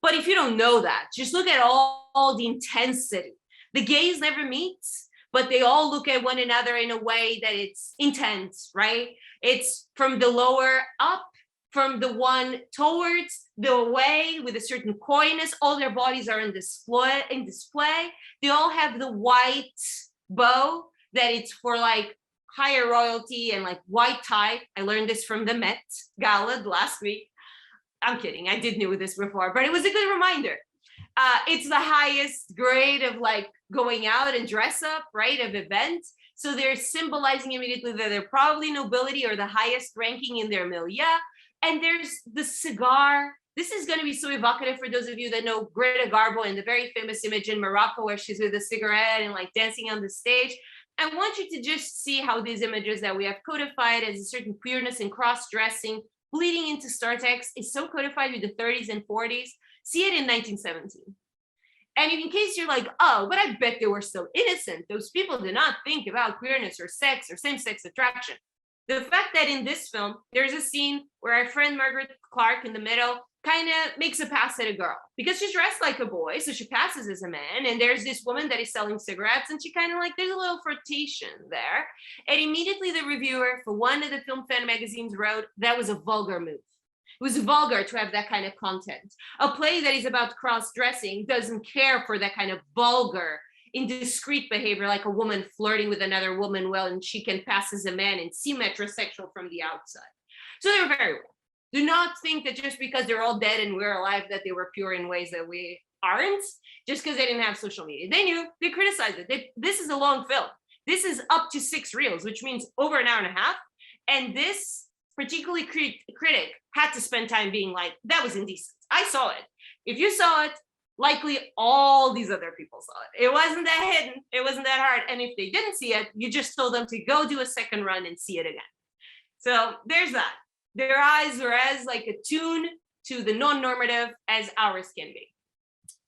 But if you don't know that, just look at all the intensity. The gaze never meets, but they all look at one another in a way that it's intense, right? It's from the lower up, from the one towards the away with a certain coyness. All their bodies are in display. They all have the white bow that it's for like higher royalty and like white tie. I learned this from the Met Gala last week. I'm kidding, I did know this before, but it was a good reminder. It's the highest grade of like going out and dress up, right, of events. So they're symbolizing immediately that they're probably nobility or the highest ranking in their milieu. And there's the cigar. This is going to be so evocative for those of you that know Greta Garbo and the very famous image in Morocco where she's with a cigarette and like dancing on the stage. I want you to just see how these images that we have codified as a certain queerness and cross-dressing bleeding into star text is so codified with the 30s and 40s. See it in 1917. And in case you're like, oh, but I bet they were so innocent. Those people did not think about queerness or sex or same-sex attraction. The fact that in this film, there's a scene where our friend Margaret Clark in the middle kind of makes a pass at a girl because she's dressed like a boy, so she passes as a man, and there's this woman that is selling cigarettes, and she kind of like, there's a little flirtation there. And immediately the reviewer for one of the film fan magazines wrote, that was a vulgar move. It was vulgar to have that kind of content. A play that is about cross-dressing doesn't care for that kind of vulgar, indiscreet behavior, like a woman flirting with another woman well, and she can pass as a man and seem heterosexual from the outside. So they were very well. Do not think that just because they're all dead and we're alive that they were pure in ways that we aren't, just because they didn't have social media. They knew, they criticized it. This is a long film. This is up to 6 reels, which means over an hour and a half. And this particularly critic had to spend time being like, that was indecent. I saw it. If you saw it, likely all these other people saw it. It wasn't that hidden. It wasn't that hard. And if they didn't see it, you just told them to go do a second run and see it again. So there's that. Their eyes were as like attuned to the non-normative as ours can be.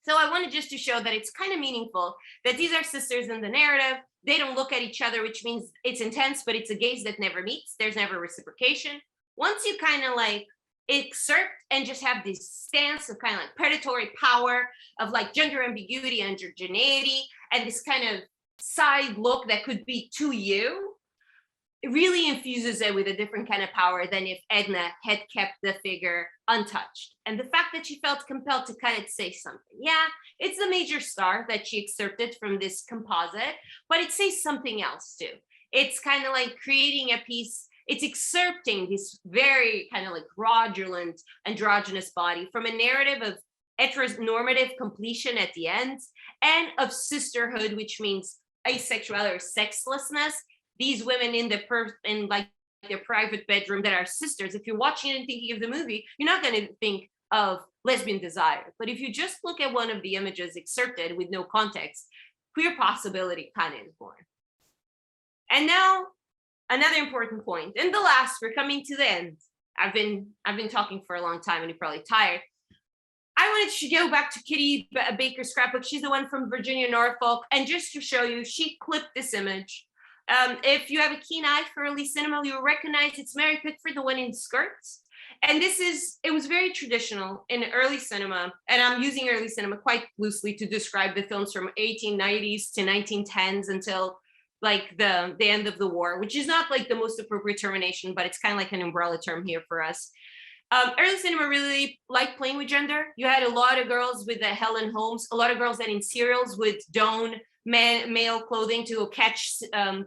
So I wanted just to show that it's kind of meaningful that these are sisters in the narrative. They don't look at each other, which means it's intense, but it's a gaze that never meets. There's never reciprocation. Once you kind of like excerpt and just have this stance of kind of like predatory power of like gender ambiguity, androgeneity, and this kind of side look that could be to you, it really infuses it with a different kind of power than if Edna had kept the figure untouched. And the fact that she felt compelled to kind of say something. Yeah, it's the major star that she excerpted from this composite, but it says something else too. It's kind of like creating a piece. It's excerpting this very kind of like fraudulent androgynous body from a narrative of heteronormative completion at the end and of sisterhood, which means asexuality or sexlessness. These women in like their private bedroom that are sisters. If you're watching it and thinking of the movie, you're not going to think of lesbian desire. But if you just look at one of the images excerpted with no context, queer possibility kind of is born. And now another important point, and the last, we're coming to the end. I've been talking for a long time and you're probably tired. I wanted to go back to Kitty Baker's scrapbook. She's the one from Virginia, Norfolk. And just to show you, she clipped this image. If you have a keen eye for early cinema, you'll recognize it's Mary Pickford, the one in skirts. And it was very traditional in early cinema. And I'm using early cinema quite loosely to describe the films from 1890s to 1910s until like the end of the war, which is not like the most appropriate termination, but it's kind of like an umbrella term here for us. Early cinema really liked playing with gender. You had a lot of girls with the Helen Holmes, a lot of girls that in serials would don male clothing to catch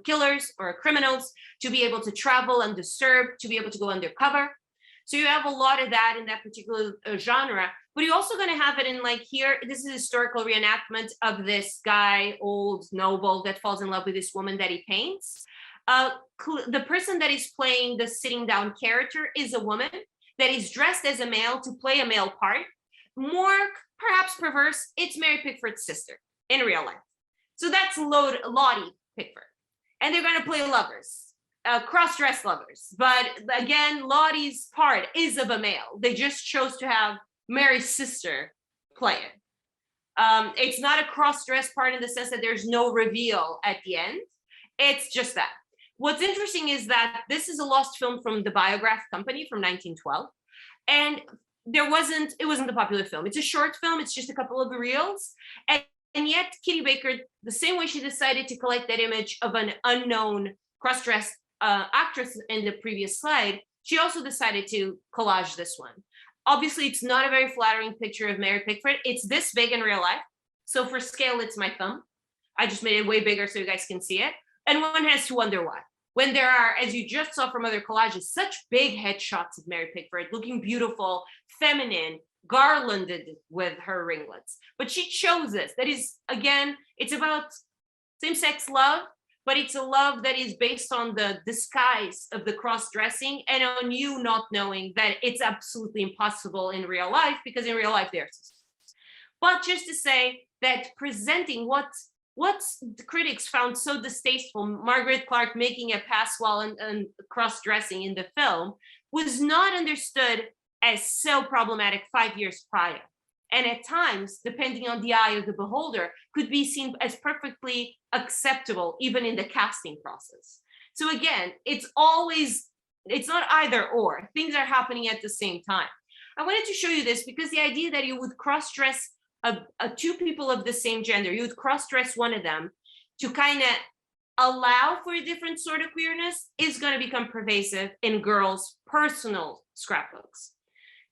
killers or criminals, to be able to travel undisturbed, to be able to go undercover. So you have a lot of that in that particular genre, but you're also going to have it in like here, this is a historical reenactment of this guy, old noble, that falls in love with this woman that he paints. The person that is playing the sitting down character is a woman that is dressed as a male to play a male part. More perhaps perverse, it's Mary Pickford's sister in real life. So that's Lottie Pickford. And they're going to play lovers, cross-dressed lovers. But again, Lottie's part is of a male. They just chose to have Mary's sister play it. It's not a cross-dressed part in the sense that there's no reveal at the end. It's just that. What's interesting is that this is a lost film from the Biograph Company from 1912. And it wasn't a popular film. It's a short film. It's just a couple of reels. And yet Kitty Baker, the same way she decided to collect that image of an unknown cross-dressed actress in the previous slide, she also decided to collage this one. Obviously, it's not a very flattering picture of Mary Pickford. It's this big in real life. So for scale, it's my thumb. I just made it way bigger so you guys can see it. And one has to wonder why. When there are, as you just saw from other collages, such big headshots of Mary Pickford, looking beautiful, feminine, garlanded with her ringlets. But she chose this. That is, again, it's about same-sex love, but it's a love that is based on the disguise of the cross-dressing and on you not knowing that it's absolutely impossible in real life, because in real life they're sisters. But just to say that presenting what the critics found so distasteful, Margaret Clark making a pass while and cross-dressing in the film, was not understood as so problematic 5 years prior. And at times, depending on the eye of the beholder, could be seen as perfectly acceptable, even in the casting process. So again, it's not either or. Things are happening at the same time. I wanted to show you this because the idea that you would cross-dress two people of the same gender, you would cross-dress one of them to kind of allow for a different sort of queerness is going to become pervasive in girls' personal scrapbooks.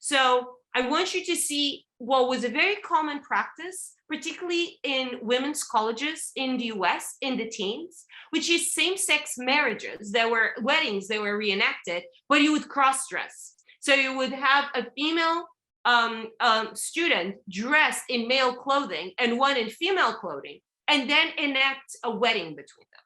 So I want you to see what was a very common practice, particularly in women's colleges in the US in the teens, which is same-sex marriages. There were weddings that were reenacted, but you would cross-dress. So you would have a female student dressed in male clothing and one in female clothing, and then enact a wedding between them.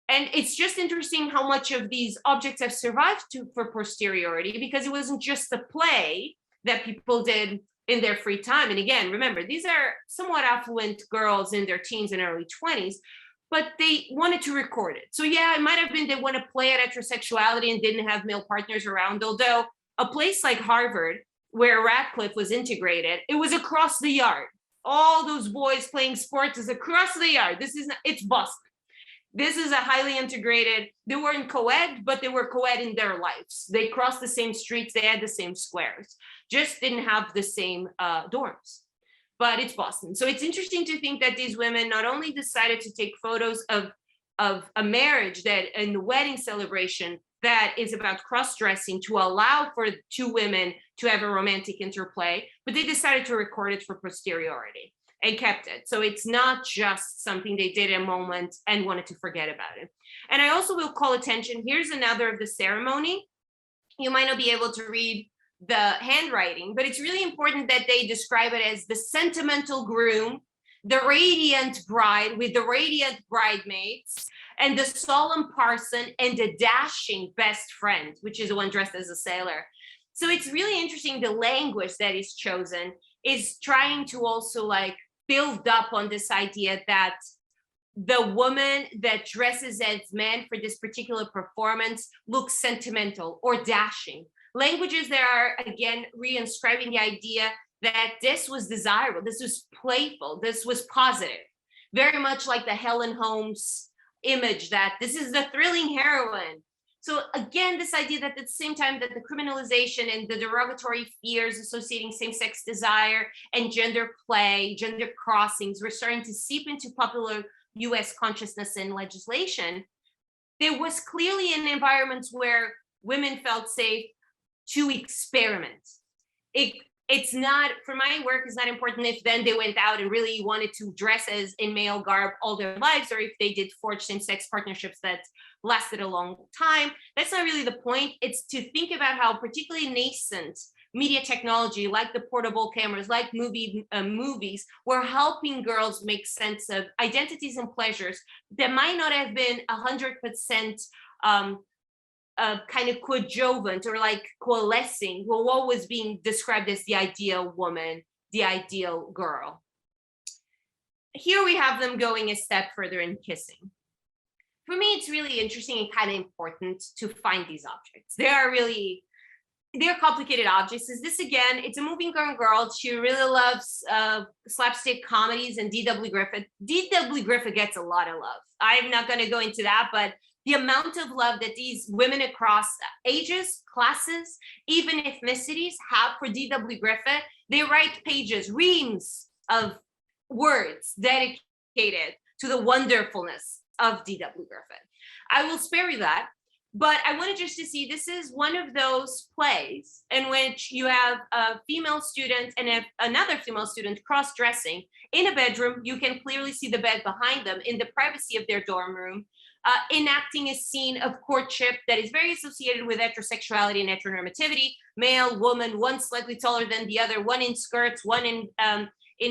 And it's just interesting how much of these objects have survived for posteriority, because it wasn't just a play that people did in their free time. And again, remember, these are somewhat affluent girls in their teens and early 20s, but they wanted to record it. So yeah, it might have been they want to play at heterosexuality and didn't have male partners around, although a place like Harvard, where Radcliffe was integrated, it was across the yard. All those boys playing sports is across the yard. It's Boston. This is a highly integrated, they weren't co-ed, but they were co-ed in their lives. They crossed the same streets, they had the same squares, just didn't have the same dorms. But it's Boston. So it's interesting to think that these women not only decided to take photos of a marriage and the wedding celebration that is about cross-dressing to allow for two women to have a romantic interplay, but they decided to record it for posteriority and kept it. So it's not just something they did in a moment and wanted to forget about it. And I also will call attention, here's another of the ceremony. You might not be able to read the handwriting, but it's really important that they describe it as the sentimental groom, the radiant bride with the radiant bridesmaids, and the solemn parson and the dashing best friend, which is the one dressed as a sailor. So it's really interesting. The language that is chosen is trying to also like build up on this idea that the woman that dresses as men for this particular performance looks sentimental or dashing. Languages that are, again, reinscribing the idea that this was desirable, this was playful, this was positive. Very much like the Helen Holmes image that this is the thrilling heroine. So again, this idea that at the same time that the criminalization and the derogatory fears associating same-sex desire and gender play, gender crossings were starting to seep into popular US consciousness and legislation, there was clearly an environment where women felt safe to experiment. it's not, for my work, it's not important if then they went out and really wanted to dress as in male garb all their lives, or if they did forged same-sex partnerships that lasted a long time. That's not really the point. It's to think about how particularly nascent media technology, like the portable cameras, like movies, were helping girls make sense of identities and pleasures that might not have been 100% kind of coadjuvant or like coalescing with what was being described as the ideal woman, the ideal girl. Here we have them going a step further in kissing. For me, it's really interesting and kind of important to find these objects. They're complicated objects. Is this, again, it's a moving girl. She really loves slapstick comedies and D.W. Griffith. D.W. Griffith gets a lot of love. I'm not going to go into that, but the amount of love that these women across ages, classes, even ethnicities have for D.W. Griffith, they write pages, reams of words dedicated to the wonderfulness of D.W. Griffith. I will spare you that, but I wanted just to see, this is one of those plays in which you have a female student and another female student cross-dressing in a bedroom. You can clearly see the bed behind them in the privacy of their dorm room, enacting a scene of courtship that is very associated with heterosexuality and heteronormativity. Male, woman, one slightly taller than the other, one in skirts, one in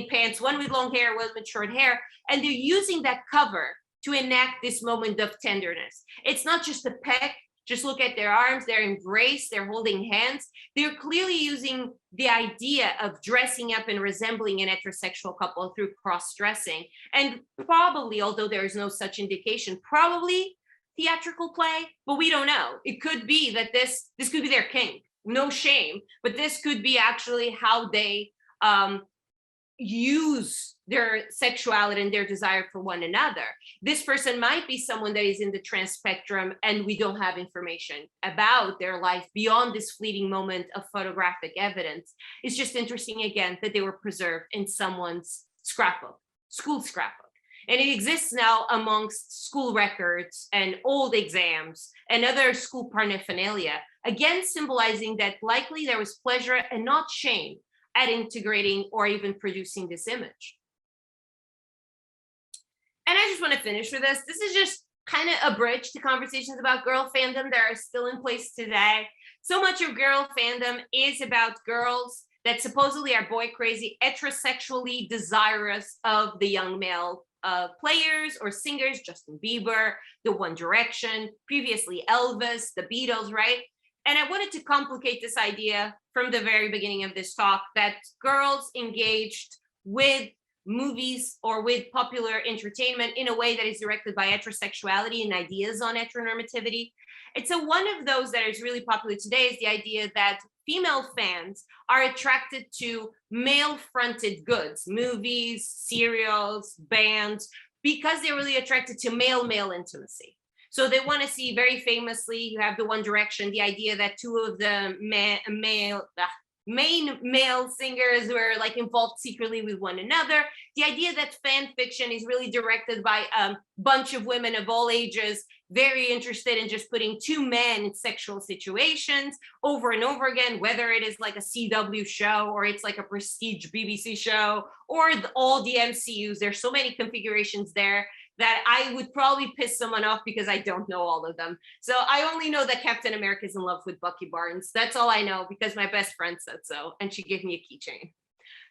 pants, one with long hair, one with short hair. And they're using that cover to enact this moment of tenderness. It's not just a peck. Just look at their arms, their embrace, they're holding hands. They're clearly using the idea of dressing up and resembling an heterosexual couple through cross-dressing. And probably, although there is no such indication, probably theatrical play, but we don't know. It could be that this could be their kink, no shame, but this could be actually how they use their sexuality and their desire for one another. This person might be someone that is in the trans spectrum and we don't have information about their life beyond this fleeting moment of photographic evidence. It's just interesting, again, that they were preserved in someone's scrapbook, school scrapbook. And it exists now amongst school records and old exams and other school paraphernalia, again, symbolizing that likely there was pleasure and not shame at integrating or even producing this image. And I just want to finish with this. This is just kind of a bridge to conversations about girl fandom that are still in place today. So much of girl fandom is about girls that supposedly are boy crazy, heterosexually desirous of the young male players or singers, Justin Bieber, the One Direction, previously Elvis, the Beatles, right? And I wanted to complicate this idea from the very beginning of this talk that girls engaged with movies or with popular entertainment in a way that is directed by heterosexuality and ideas on heteronormativity. It's one of those that is really popular today is the idea that female fans are attracted to male-fronted goods, movies, serials, bands, because they're really attracted to male-male intimacy. So they want to see, very famously, you have the One Direction, the idea that two of the main male singers were like involved secretly with one another. The idea that fan fiction is really directed by a bunch of women of all ages, very interested in just putting two men in sexual situations over and over again, whether it is like a CW show or it's like a prestige BBC show or all the MCUs. There's so many configurations there that I would probably piss someone off because I don't know all of them. So I only know that Captain America is in love with Bucky Barnes. That's all I know because my best friend said so, and she gave me a keychain.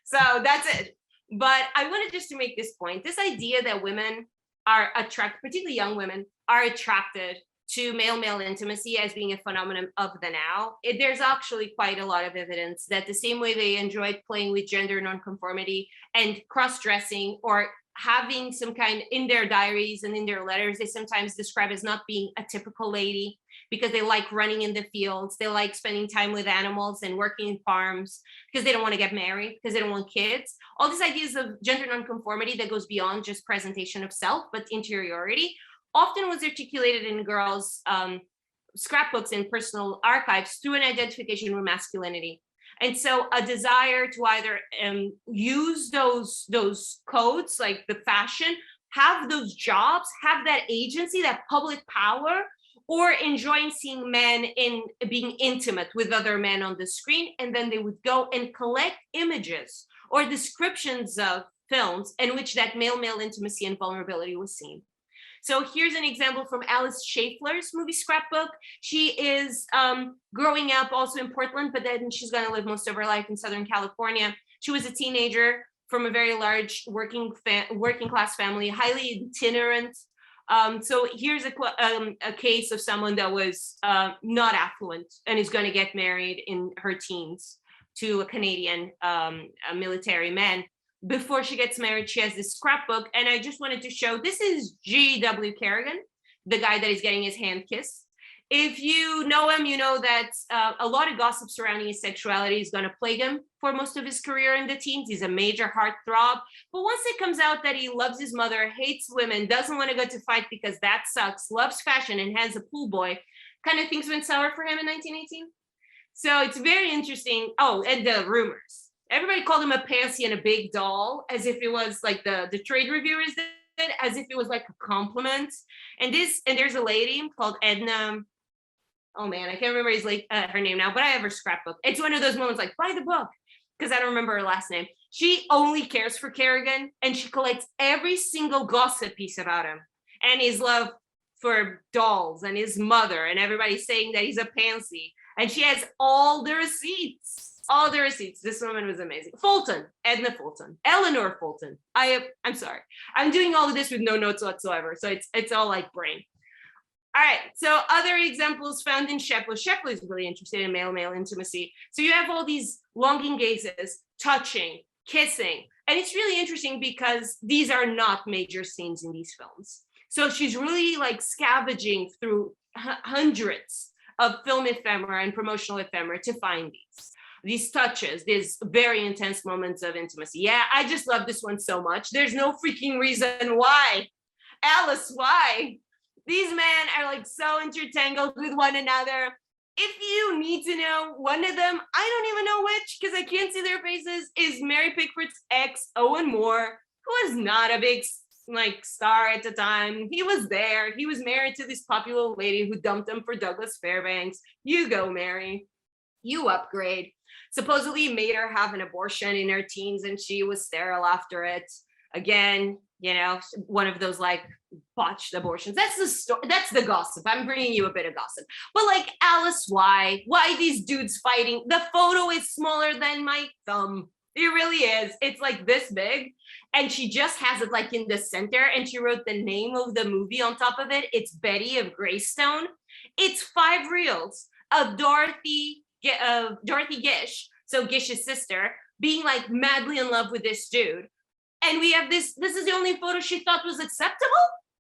So that's it. But I wanted just to make this point. This idea that women are attracted, particularly young women, are attracted to male-male intimacy as being a phenomenon of the now. There's actually quite a lot of evidence that the same way they enjoyed playing with gender nonconformity and cross-dressing or having some kind in their diaries and in their letters, they sometimes describe as not being a typical lady because they like running in the fields. They like spending time with animals and working in farms because they don't want to get married, because they don't want kids. All these ideas of gender nonconformity that goes beyond just presentation of self, but interiority, often was articulated in girls' scrapbooks and personal archives through an identification with masculinity. And so a desire to either use those codes, like the fashion, have those jobs, have that agency, that public power, or enjoying seeing men in being intimate with other men on the screen. And then they would go and collect images or descriptions of films in which that male-male intimacy and vulnerability was seen. So here's an example from Alice Schaeffler's movie scrapbook. She is growing up also in Portland, but then she's going to live most of her life in Southern California. She was a teenager from a very large working class family, highly itinerant. So here's a case of someone that was not affluent and is going to get married in her teens to a Canadian military man. Before she gets married, she has this scrapbook, and I just wanted to show, this is G.W. Kerrigan, the guy that is getting his hand kissed. If you know him, you know that a lot of gossip surrounding his sexuality is going to plague him for most of his career in the teens. He's a major heartthrob. But once it comes out that he loves his mother, hates women, doesn't want to go to fight because that sucks, loves fashion, and has a pool boy, kind of things went sour for him in 1918. So it's very interesting. Oh, and the rumors. Everybody called him a pansy and a big doll, as if it was like the trade reviewers did, as if it was like a compliment. And there's a lady called Edna. Oh man, I can't remember her name now, but I have her scrapbook. It's one of those moments like, buy the book, because I don't remember her last name. She only cares for Kerrigan, and she collects every single gossip piece about him and his love for dolls and his mother, and everybody saying that he's a pansy. And she has all the receipts. All the receipts. This woman was amazing. Fulton, Edna Fulton, Eleanor Fulton. I'm sorry. I'm doing all of this with no notes whatsoever. So it's all like brain. All right. So other examples found in Shepley. Shepley is really interested in male-male intimacy. So you have all these longing gazes, touching, kissing. And it's really interesting because these are not major scenes in these films. So she's really like scavenging through hundreds of film ephemera and promotional ephemera to find these touches, these very intense moments of intimacy. Yeah, I just love this one so much. There's no freaking reason why. Alice, why? These men are like so intertangled with one another. If you need to know one of them, I don't even know which, because I can't see their faces, is Mary Pickford's ex, Owen Moore, who was not a big star at the time. He was there. He was married to this popular lady who dumped him for Douglas Fairbanks. You go, Mary. You upgrade. Supposedly made her have an abortion in her teens, and she was sterile after it. Again, you know, one of those like botched abortions. That's the story. That's the gossip. I'm bringing you a bit of gossip. But like, Alice, why these dudes fighting? The photo is smaller than my thumb. It really is. It's like this big, and she just has it like in the center, and she wrote the name of the movie on top of it. It's Betty of Greystone. It's 5 reels of Dorothy Gish, so Gish's sister, being like madly in love with this dude. And we have this is the only photo she thought was acceptable.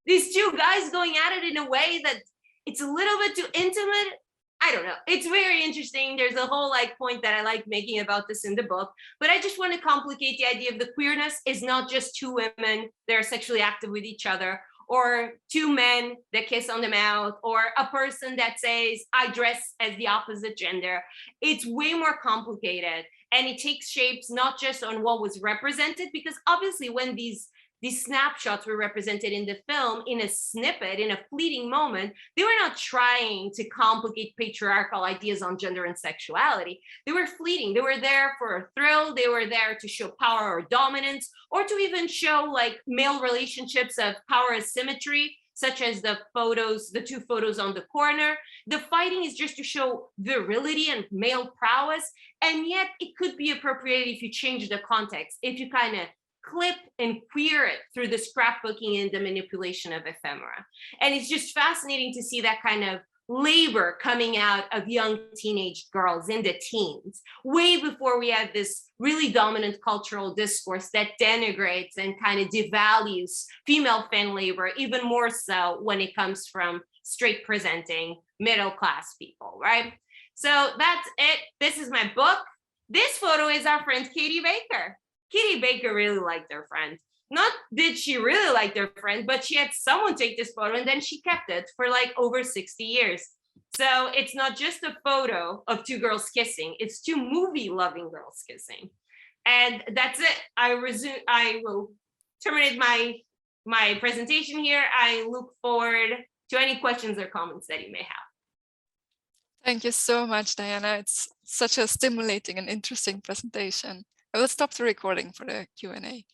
These two guys going at it in a way that it's a little bit too intimate. I don't know. It's very interesting. There's a whole like point that I like making about this in the book, but I just want to complicate the idea of the queerness is not just 2 women that are sexually active with each other, or 2 men that kiss on the mouth, or a person that says, I dress as the opposite gender. It's way more complicated. And it takes shapes not just on what was represented, because obviously when these snapshots were represented in the film in a snippet, in a fleeting moment, they were not trying to complicate patriarchal ideas on gender and sexuality. They were fleeting. They were there for a thrill. They were there to show power or dominance, or to even show like male relationships of power asymmetry, such as the 2 photos on the corner. The fighting is just to show virility and male prowess. And yet it could be appropriated if you change the context, if you kind of clip and queer it through the scrapbooking and the manipulation of ephemera. And it's just fascinating to see that kind of labor coming out of young teenage girls in the teens, way before we had this really dominant cultural discourse that denigrates and kind of devalues female fan labor, even more so when it comes from straight presenting middle class people, right? So that's it. This is my book. This photo is our friend Katie Baker. Katie Baker really liked her friend. Not did she really like their friend, but she had someone take this photo and then she kept it for like over 60 years. So it's not just a photo of 2 girls kissing, it's 2 movie-loving girls kissing. And that's it. I will terminate my presentation here. I look forward to any questions or comments that you may have. Thank you so much, Diana. It's such a stimulating and interesting presentation. I will stop the recording for the Q&A.